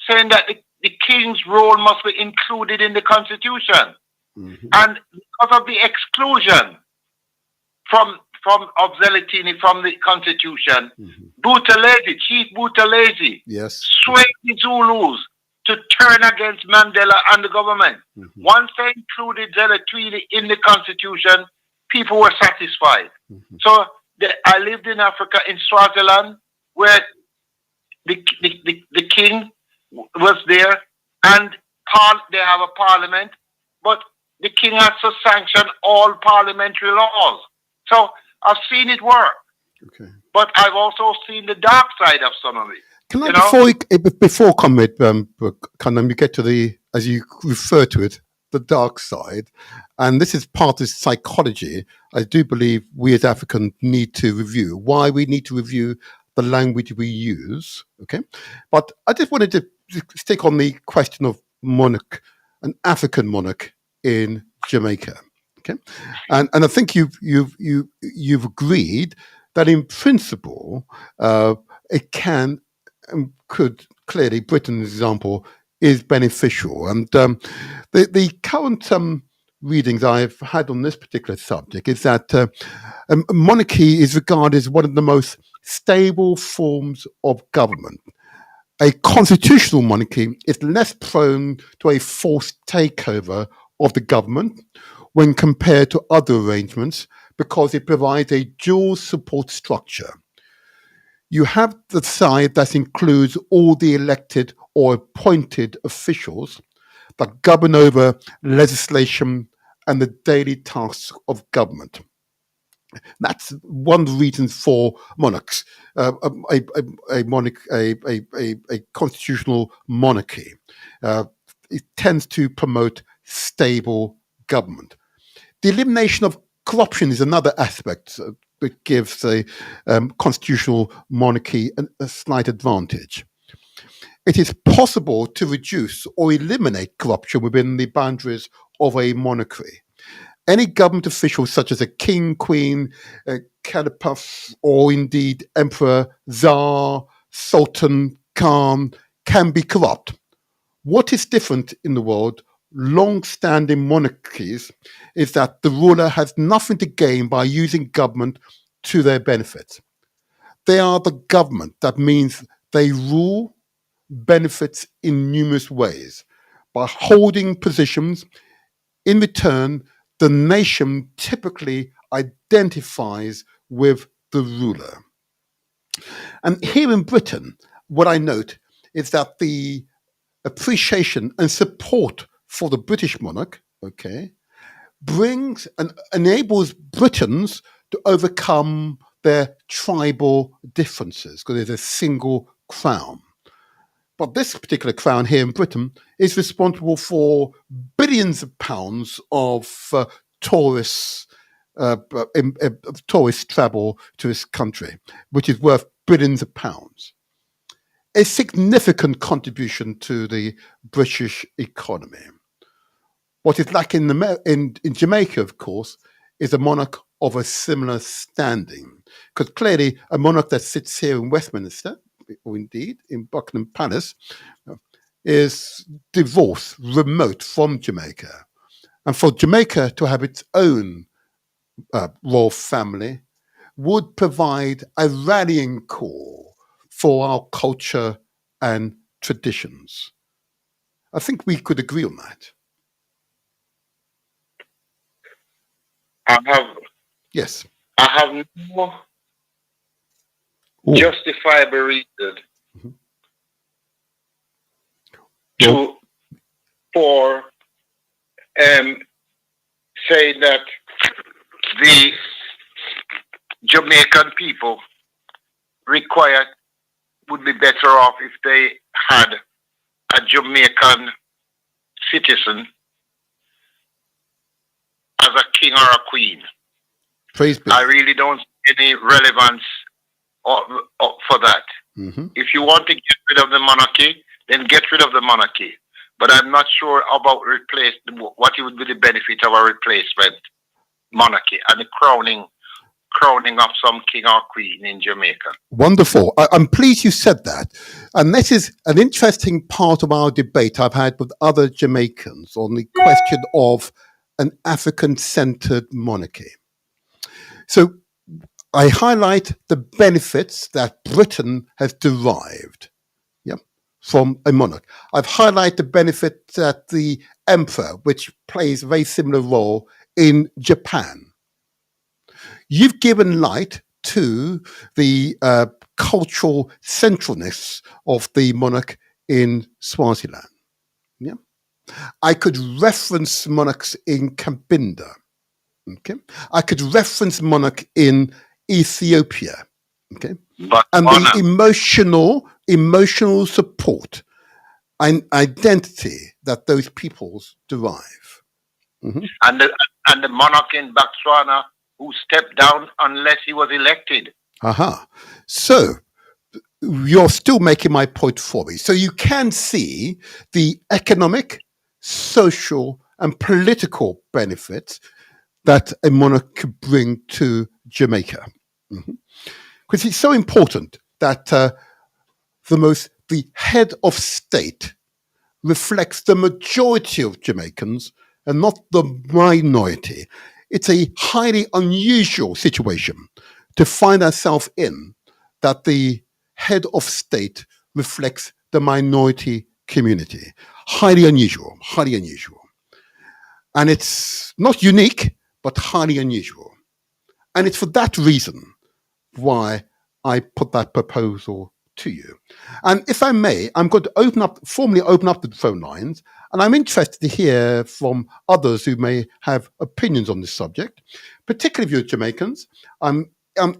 saying that the king's role must be included in the Constitution. Mm-hmm. And because of the exclusion of Zelatini from the Constitution, Mm-hmm. Chief Buthelezi, Yes. swayed the Zulus to turn against Mandela and the government. Mm-hmm. Once they included Zelatini in the Constitution, people were satisfied. Mm-hmm. So I lived in Africa, in Swaziland, where the king was there, and they have a parliament, but the king has to sanction all parliamentary laws. So I've seen it work, Okay. but I've also seen the dark side of some of it. Can I, You know? before comment, can we get to the, as you refer to it, the dark side? And this is part of psychology. I do believe we as Africans need to review why we need to review the language we use. Okay, but I just wanted to stick on the question of monarch, an African monarch in Jamaica. Okay, and I think you've agreed that in principle it can and could clearly, Britain's example is beneficial. And the current readings I've had on this particular subject is that monarchy is regarded as one of the most stable forms of government. A constitutional monarchy is less prone to a forced takeover of the government when compared to other arrangements because it provides a dual support structure. You have the side that includes all the elected or appointed officials that govern over legislation and the daily tasks of government. That's one of the reasons for monarchs, a constitutional monarchy. It tends to promote stable government. The elimination of corruption is another aspect that gives a constitutional monarchy a slight advantage. It is possible to reduce or eliminate corruption within the boundaries of a monarchy. Any government official, such as a king, queen, caliphs, or indeed emperor, czar, sultan, khan, can be corrupt. What is different in the world, long-standing monarchies, is that the ruler has nothing to gain by using government to their benefit. They are the government. That means they rule benefits in numerous ways. by holding positions. In return, the nation typically identifies with the ruler. And here in Britain, what I note is that the appreciation and support for the British monarch, okay, brings and enables Britons to overcome their tribal differences because there's a single crown. But this particular crown here in Britain is responsible for billions of pounds of tourists tourist travel to this country, which is worth billions of pounds. A significant contribution to the British economy. What is lacking in Jamaica, of course, is a monarch of a similar standing. Because clearly, a monarch that sits here in Westminster, or indeed in Buckingham Palace, is divorced, remote from Jamaica. And for Jamaica to have its own royal family would provide a rallying call for our culture and traditions. I think we could agree on that. Yes. Yes. I have no justifiable reason for saying that the Jamaican people would be better off if they had a Jamaican citizen as a king or a queen. Praise be. I really don't see any relevance for that. Mm-hmm. If you want to get rid of the monarchy, then get rid of the monarchy. But I'm not sure about what would be the benefit of a replacement monarchy and the crowning of some king or queen in Jamaica. Wonderful. I'm pleased you said that. And this is an interesting part of our debate I've had with other Jamaicans on the question of an African-centered monarchy. So I highlight the benefits that Britain has derived from a monarch. I've highlighted the benefit that the emperor, which plays a very similar role in Japan. You've given light to the cultural centralness of the monarch in Swaziland. Yeah, I could reference monarchs in Cabinda. Okay, I could reference monarch in Ethiopia. Okay, and the emotional support and identity that those peoples derive. Mm-hmm. And the monarch in Botswana who stepped down unless he was elected. Aha. So you're still making my point for me. So you can see the economic, social, and political benefits that a monarch could bring to Jamaica. Mm-hmm. Because it's so important that the head of state reflects the majority of Jamaicans and not the minority. It's a highly unusual situation to find ourselves in, that the head of state reflects the minority community. Highly unusual, highly unusual. And it's not unique, but highly unusual. And it's for that reason why I put that proposal to you. And if I may, I'm going to formally open up the phone lines, and I'm interested to hear from others who may have opinions on this subject, particularly if you're Jamaicans. I'm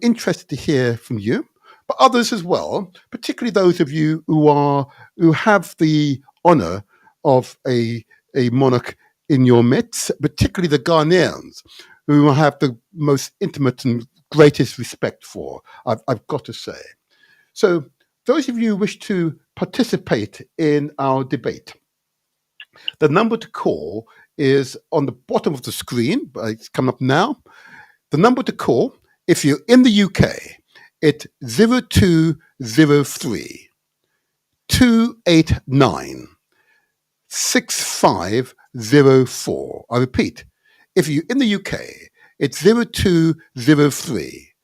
interested to hear from you, but others as well, particularly those of you who have the honor of a monarch in your midst, particularly the Ghanaians, who I have the most intimate and greatest respect for, I've got to say. So those of you who wish to participate in our debate, the number to call is on the bottom of the screen, but it's coming up now. The number to call, if you're in the UK, it's 0203 289 6504. I repeat, if you're in the UK, it's 0203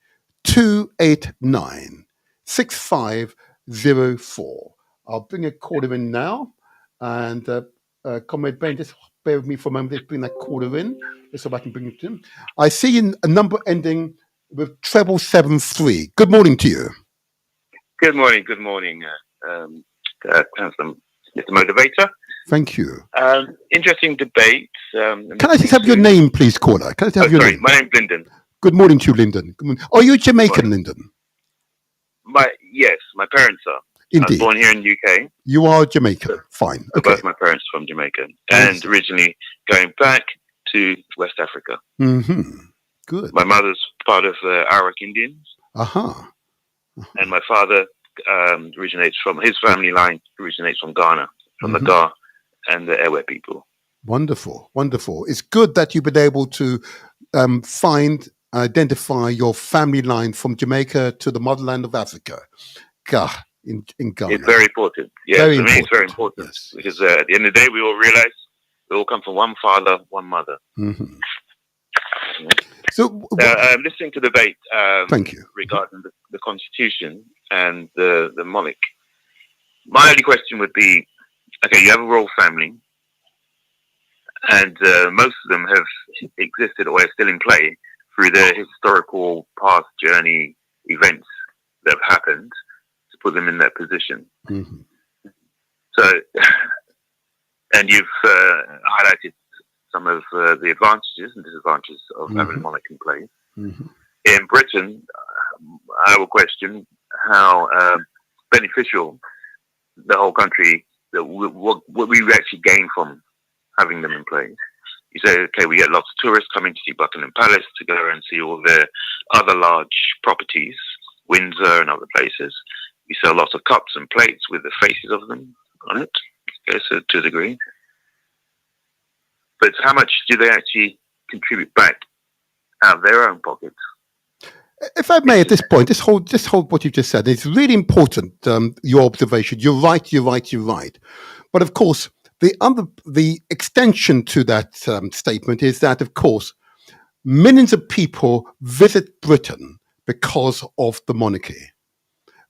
289 6504. I'll bring a caller in now, and Comrade Bain, just bear with me for a moment. Let's bring that caller in, just so I can bring it to him. I see a number ending with 773. Good morning to you. Good morning, Councillor Mr. Motivator. Thank you. Interesting debate. Can I just have your name, please, caller? Can I just have your name? My name's Lyndon. Good morning to you, Lyndon. Good morning. Are you Jamaican, Lyndon? Yes, my parents are. Indeed. I was born here in the UK. You are Jamaican. Fine. Okay. Both my parents from Jamaica, and originally going back to West Africa. Mm-hmm. Good. My mother's part of the Arawak Indians. And my father originates from, his family line originates from Ghana, from the Ga and the Ewe people. Wonderful, wonderful. It's good that you've been able to identify your family line from Jamaica to the motherland of Africa, in Ghana. It's very important. Yeah, for me it's very important. Yes. Because at the end of the day, we all realize we all come from one father, one mother. Mm-hmm. Yeah. So, listening to the debate thank you. Regarding the Constitution and the monarch, my only question would be, okay, you have a royal family, and most of them have existed or are still in play through the historical past journey events that have happened to put them in that position. Mm-hmm. So, and you've highlighted some of the advantages and disadvantages of having a monarch in place. Mm-hmm. In Britain, I would question how beneficial the whole country, what we actually gain from having them in place. You say, okay, we get lots of tourists coming to see Buckingham Palace, to go and see all the other large properties, Windsor and other places. We sell lots of cups and plates with the faces of them on it, okay, so to a degree. But how much do they actually contribute back out of their own pockets? If I may, at this point, just hold what you just said. It's really important, your observation. You're right. But of course, the extension to that statement is that, of course, millions of people visit Britain because of the monarchy.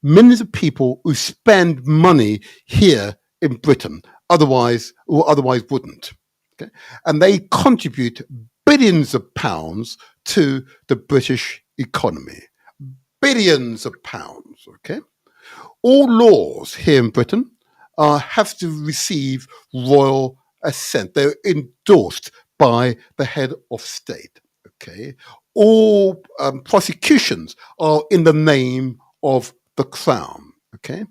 Millions of people who spend money here in Britain otherwise wouldn't. Okay? And they contribute billions of pounds to the British economy. Billions of pounds, okay? All laws here in Britain have to receive royal assent. They're endorsed by the head of state, okay? All prosecutions are in the name of the crown, okay?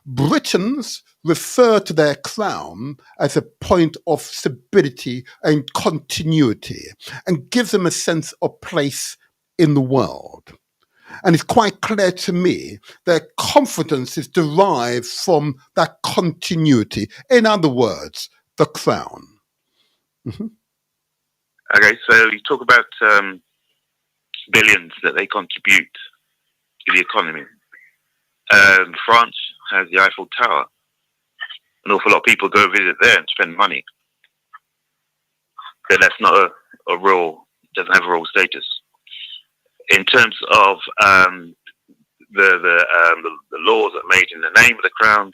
Britons refer to their crown as a point of stability and continuity and gives them a sense of place in the world. And it's quite clear to me that confidence is derived from that continuity. In other words, the crown. Mm-hmm. Okay, so you talk about billions that they contribute to the economy. France has the Eiffel Tower. An awful lot of people go visit there and spend money. But that's not doesn't have a royal status. In terms of the laws that are made in the name of the crown,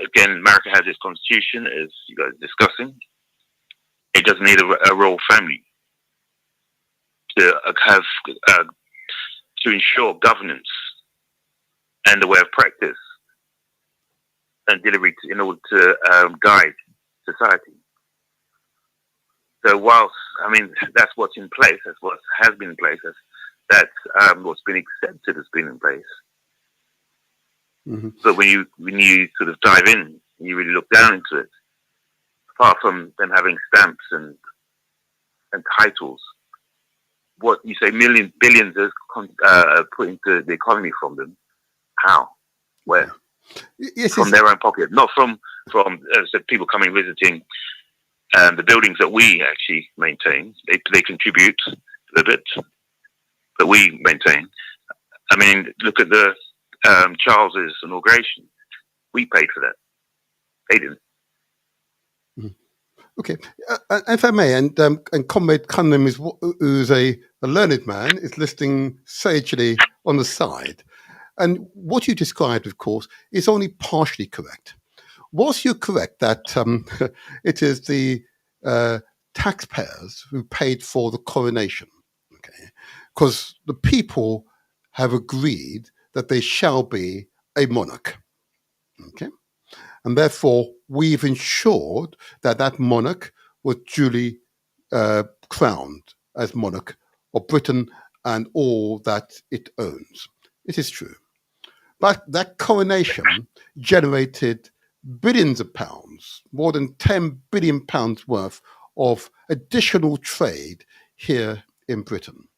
again, America has its constitution, as you guys are discussing. It doesn't need a royal family to have to ensure governance and the way of practice and delivery in order to guide society. So whilst, I mean, that's what's in place, that's what has been in place, that's what's been accepted has been in place. Mm-hmm. But when you sort of dive in, and you really look down into it, apart from them having stamps and titles, what you say billions is put into the economy from them. How? Where? Yes, from their own pocket, not from people coming visiting the buildings that we actually maintain. They contribute a little bit, but we maintain. I mean, look at the Charles's inauguration. We paid for that. They didn't. Okay, if I may, and Comrade Cunningham who's a learned man, is listening sagely on the side. And what you described, of course, is only partially correct. was you correct that it is the taxpayers who paid for the coronation? Okay, because the people have agreed that they shall be a monarch. Okay, and therefore we've ensured that that monarch was duly crowned as monarch of Britain and all that it owns. It is true. But that coronation generated billions of pounds, more than £10 billion worth of additional trade here in Britain.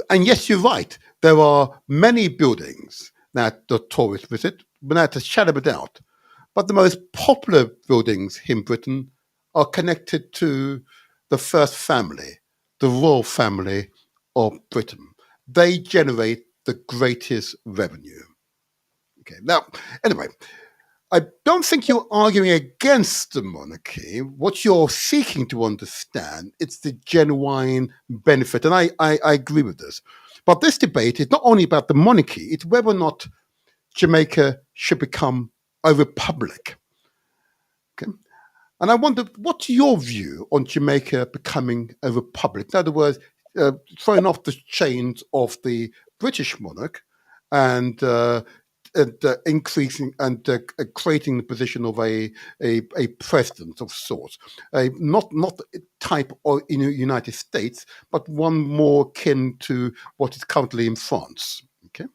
And yes, you're right. There are many buildings that the tourists visit, without a shadow of a doubt. But the most popular buildings in Britain are connected to the first family, the royal family of Britain. They generate the greatest revenue. Okay. Now, anyway, I don't think you're arguing against the monarchy. What you're seeking to understand, it's the genuine benefit. And I agree with this. But this debate is not only about the monarchy, it's whether or not Jamaica should become a republic. Okay. And I wonder, what's your view on Jamaica becoming a republic? In other words, throwing off the chains of the British monarch and increasing and creating the position of a president of sorts, not type or in the United States, but one more akin to what is currently in France. Okay,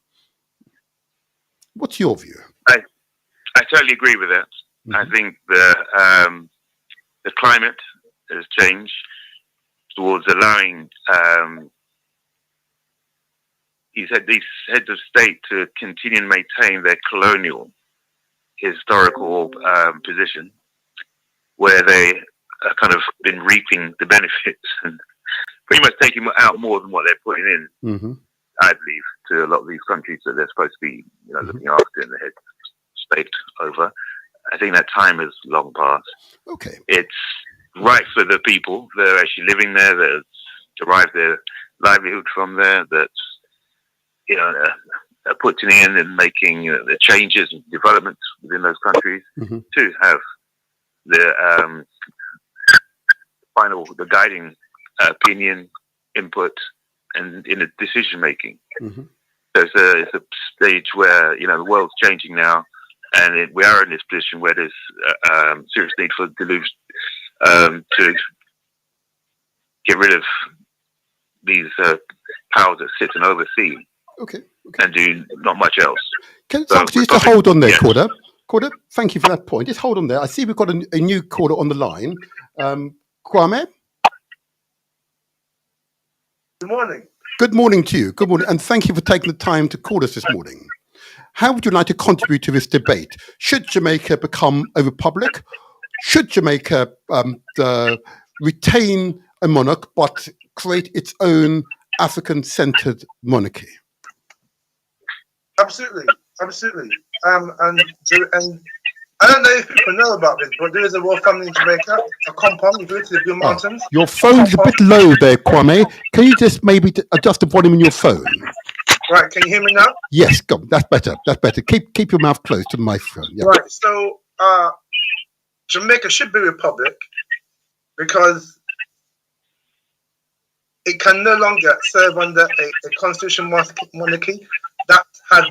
what's your view? I totally agree with that. Mm-hmm. I think the climate has changed towards allowing these heads of state to continue and maintain their colonial historical position, where they have kind of been reaping the benefits and pretty much taking out more than what they're putting in. Mm-hmm. I believe, to a lot of these countries that they're supposed to be, mm-hmm. looking after in the head state over. I think that time has long passed. Okay, it's right for the people that are actually living there, that derive their livelihood from there, that are putting in and making the changes and developments within those countries, mm-hmm. to have the the guiding opinion, input, and in the decision making. Mm-hmm. So it's a stage where the world's changing now, and we are in this position where there's serious need for to get rid of these powers that sit and oversee. Okay. And do not much else. Can I ask you just to hold on there, Corder? Corder, thank you for that point. Just hold on there. I see we've got a new caller on the line. Kwame? Good morning. Good morning to you. Good morning. And thank you for taking the time to call us this morning. How would you like to contribute to this debate? Should Jamaica become a republic? Should Jamaica retain a monarch but create its own African-centered monarchy? Absolutely. And I don't know if people know about this, but there is a royal family in Jamaica, a compound. You go to the Blue Mountains. Your phone's a bit low there, Kwame. Can you just maybe adjust the volume in your phone? Right. Can you hear me now? Yes. Go. That's better. Keep your mouth close to the microphone. Yeah. Right. So Jamaica should be a republic because it can no longer serve under a constitutional monarchy that has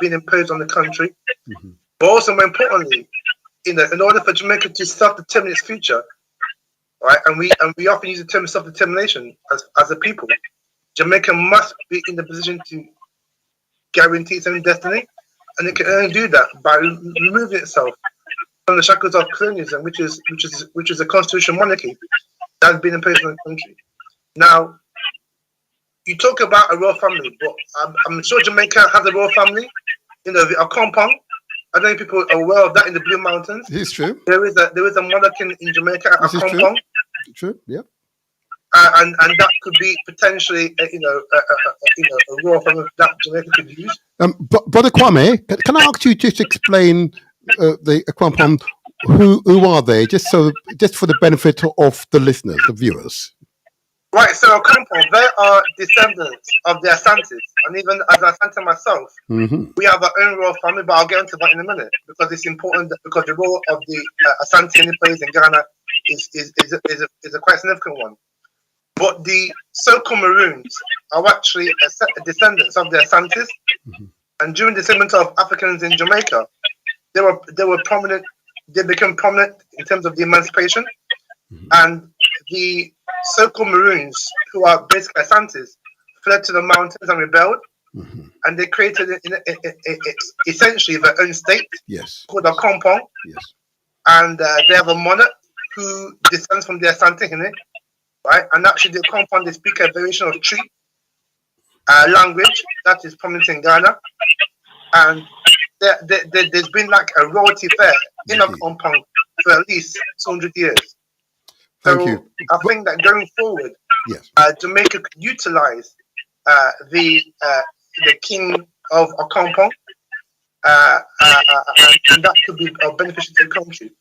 been imposed on the country. Mm-hmm. But also, more importantly, in order for Jamaica to self-determine its future, right? And we often use the term self-determination as a people. Jamaica must be in the position to guarantee its own destiny, and it can only do that by removing itself from the shackles of colonialism, which is a constitutional monarchy that has been imposed on the country. Now, you talk about a royal family, but I'm sure Jamaica has a royal family, a compound. I don't know if people are aware of that in the Blue Mountains. It's true. There is a monarch in Jamaica, a compound. True. Yeah. And that could be potentially, a royal family that Jamaica could use. Brother Kwame, can I ask you just to explain the compound? Who are they? Just for the benefit of the listeners, the viewers. Right, so Okompo, they are descendants of the Asantes, and even as an Asante myself, we have our own royal family, but I'll get into that in a minute because it's important because the role of the Asante in in Ghana is a quite significant one. But the so-called Maroons are actually descendants of the Asantes, and during the settlement of Africans in Jamaica, they were prominent. They became prominent in terms of the emancipation, and the so-called Maroons, who are basically Asantes, fled to the mountains and rebelled, and they created essentially their own state called a Kompong, and they have a monarch who descends from the Asante in it, right? And actually, the Kompong, they speak a variation of Tree language that is prominent in Ghana, and there's been like a royalty fair in a Kompong for at least 200 years. Thank you. I think that going forward, Jamaica could utilize the king of Okompong, and that could be beneficial to the country.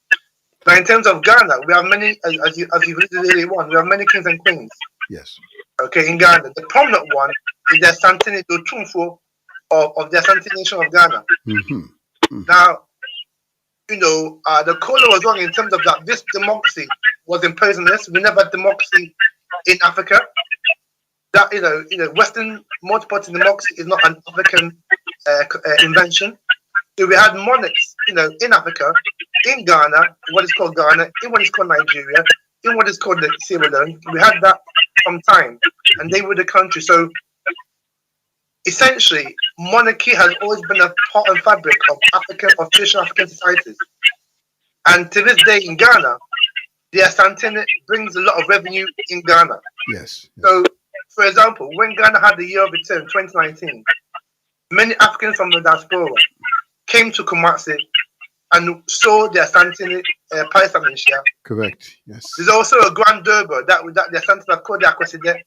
Now, in terms of Ghana, we have many, as you really want, we have many kings and queens. Yes. Okay, in Ghana, the prominent one is the Asante Dotunfo of the Asante Nation of Ghana. Now, you know, the caller was wrong in terms of that. This democracy was imposed on us. We never had democracy in Africa. That you know, Western multi-party democracy is not an African invention. So we had monarchs, you know, in Africa, in Ghana, what is called Ghana, in what is called Nigeria, in what is called the Sierra Leone. We had that from time, and they were the country. So essentially, monarchy has always been a part and fabric of traditional African societies. And to this day in Ghana, the Asante brings a lot of revenue in Ghana. Yes. So, for example, when Ghana had the year of return, 2019, many Africans from the diaspora came to Kumasi and saw the Asante Palace of Asia. Correct. Yes. There's also a Grand Durbar that the Asante have called the Akweside.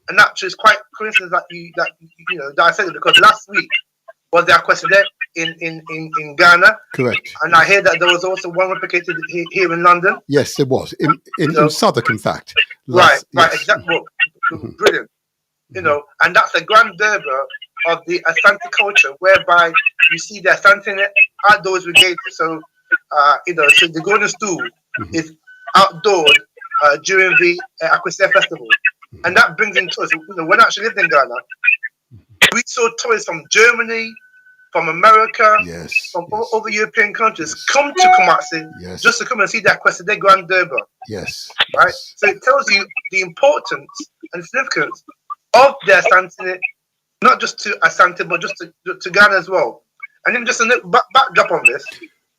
And actually, it's quite coincidence that I said it because last week was the Akweside in Ghana. Correct. And I hear that there was also one replicated here in London. Yes, there was in Southwark, in fact. Right, exactly. Brilliant. You know, and that's a Grand Durbar of the Asante culture, whereby you see the Asante outdoors with gates. So, you know, so the Golden Stool is outdoors during the Akweside Festival. And that brings in tourists. You know, when I actually lived in Ghana, we saw tourists from Germany, from America, from all over European countries come to Kumasi just to come and see the Akweside Grand Durbar. Yes. Right? So it tells you the importance and significance of the Asante, not just to Asante, but just to Ghana as well. And then just a little backdrop on this.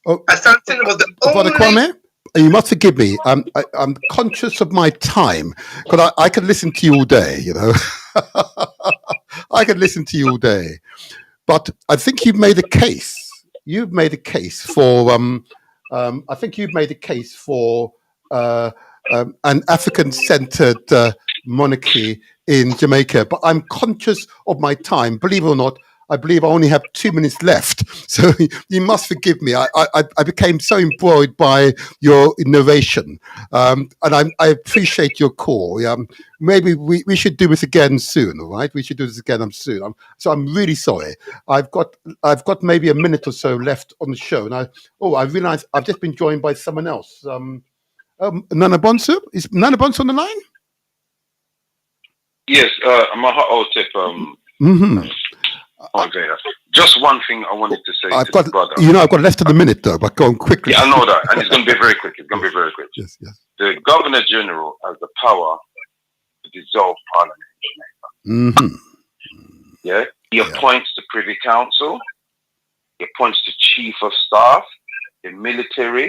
Asante was the only... Kwame, you must forgive me. I'm conscious of my time because I could listen to you all day. You know, I could listen to you all day. But I think you've made a case. You've made a case for. I think you've made a case for an African-centered monarchy in Jamaica. But I'm conscious of my time. Believe it or not, I believe I only have 2 minutes left. So you must forgive me. I became so embroiled by your narration, and I appreciate your call. Maybe we should do this again soon. All right, we should do this again soon. I'm really sorry. I've got maybe a minute or so left on the show, and I realize I've just been joined by someone else. Nana Bonsu, is Nana Bonsu on the line? Yes, I'm a hot tip. Okay, just one thing I wanted to say to the brother. You know, I've got less than a minute though, but go on quickly. Yeah, I know that, and it's going to be very quick. It's going to be very quick. Yes. The Governor General has the power to dissolve Parliament. Yeah, he appoints the Privy Council. He appoints the Chief of Staff, the military,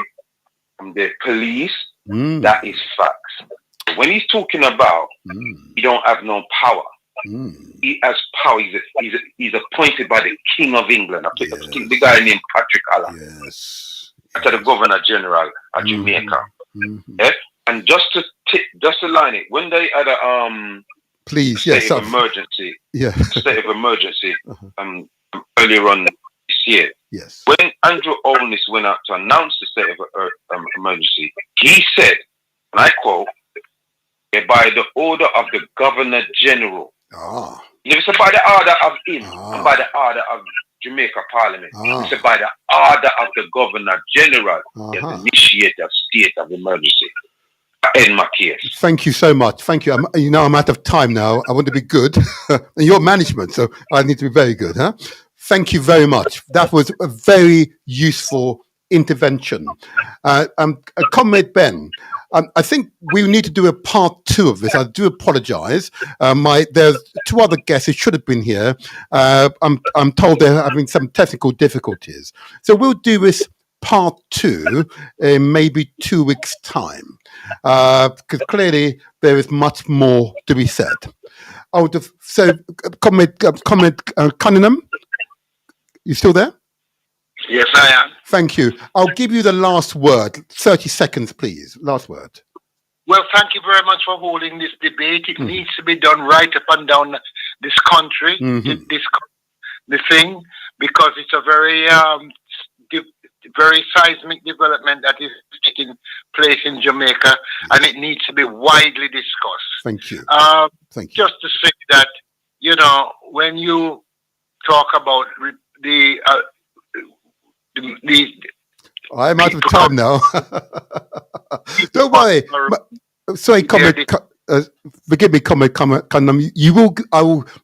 and the police. That is facts. But when he's talking about he don't have no power. He has power. He's appointed by the King of England. The guy named Patrick Allen. Yes. After the Governor General of Jamaica. Yeah? And just to line it, when they had a state of emergency, state of emergency, earlier on this year. Yes. When Andrew Holness went out to announce the state of emergency, he said, and I quote, by the order of the Governor General. Ah. It's by the order of him and by the order of Jamaica Parliament. It's by the order of the Governor General that initiate a state of emergency. End my case. Thank you so much. Thank you. I'm out of time now. I want to be good. And you're management, so I need to be very good, huh? Thank you very much. That was a very useful intervention. Comrade Ben, I think we need to do a part 2 of this. I do apologize. There's 2 other guests who should have been here. I'm told they're having some technical difficulties. So we'll do this part 2 in maybe 2 weeks' time. Because clearly there is much more to be said. Comrade Cunningham, you still there? Yes, I am. Thank you. I'll give you the last word. 30 seconds, please. Last word. Well, thank you very much for holding this debate. It needs to be done right up and down this country, the thing, because it's a very seismic development that is taking place in Jamaica, and it needs to be widely discussed. Thank you. Thank you. Just to say that, when you talk about the I'm out of time now. Don't worry. Sorry, Comrade. Forgive me, Comrade.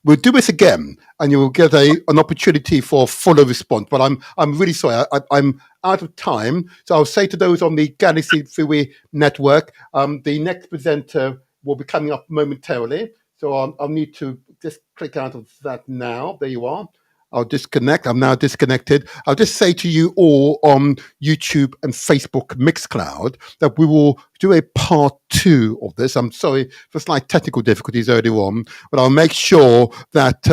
We'll do this again, and you will get an opportunity for fuller response. But I'm really sorry. I'm out of time, so I'll say to those on the Galaxy Freeway network, the next presenter will be coming up momentarily. So I'll need to just click out of that now. There you are. I'll disconnect. I'm now disconnected. I'll just say to you all on YouTube and Facebook Mixcloud that we will do a part 2 of this. I'm sorry for slight technical difficulties earlier on, but I'll make sure that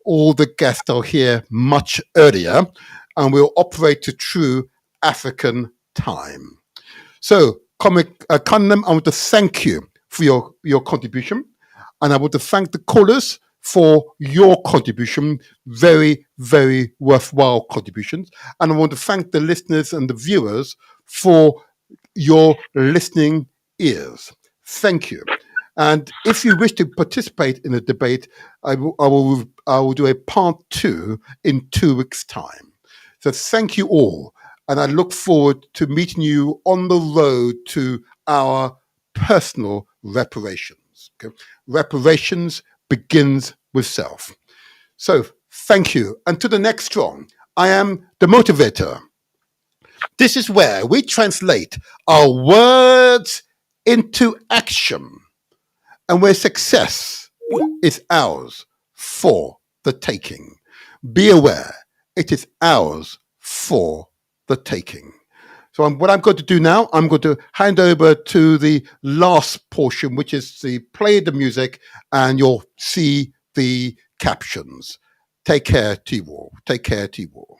all the guests are here much earlier, and we'll operate to true African time. So, Cunningham, I want to thank you for your contribution, and I want to thank the callers for your contribution, very, very worthwhile contributions. And I want to thank the listeners and the viewers for your listening ears. Thank you. And if you wish to participate in the debate, I will do a part 2 in 2 weeks' time. So thank you all. And I look forward to meeting you on the road to our personal reparations. Okay? Reparations begins with self. So thank you. And to the next strong, I am the motivator. This is where we translate our words into action, and where success is ours for the taking. Be aware, it is ours for the taking. So what I'm going to do now, I'm going to hand over to the last portion, which is the play the music, and you'll see the captions. Take care, T-War. Take care, T-War.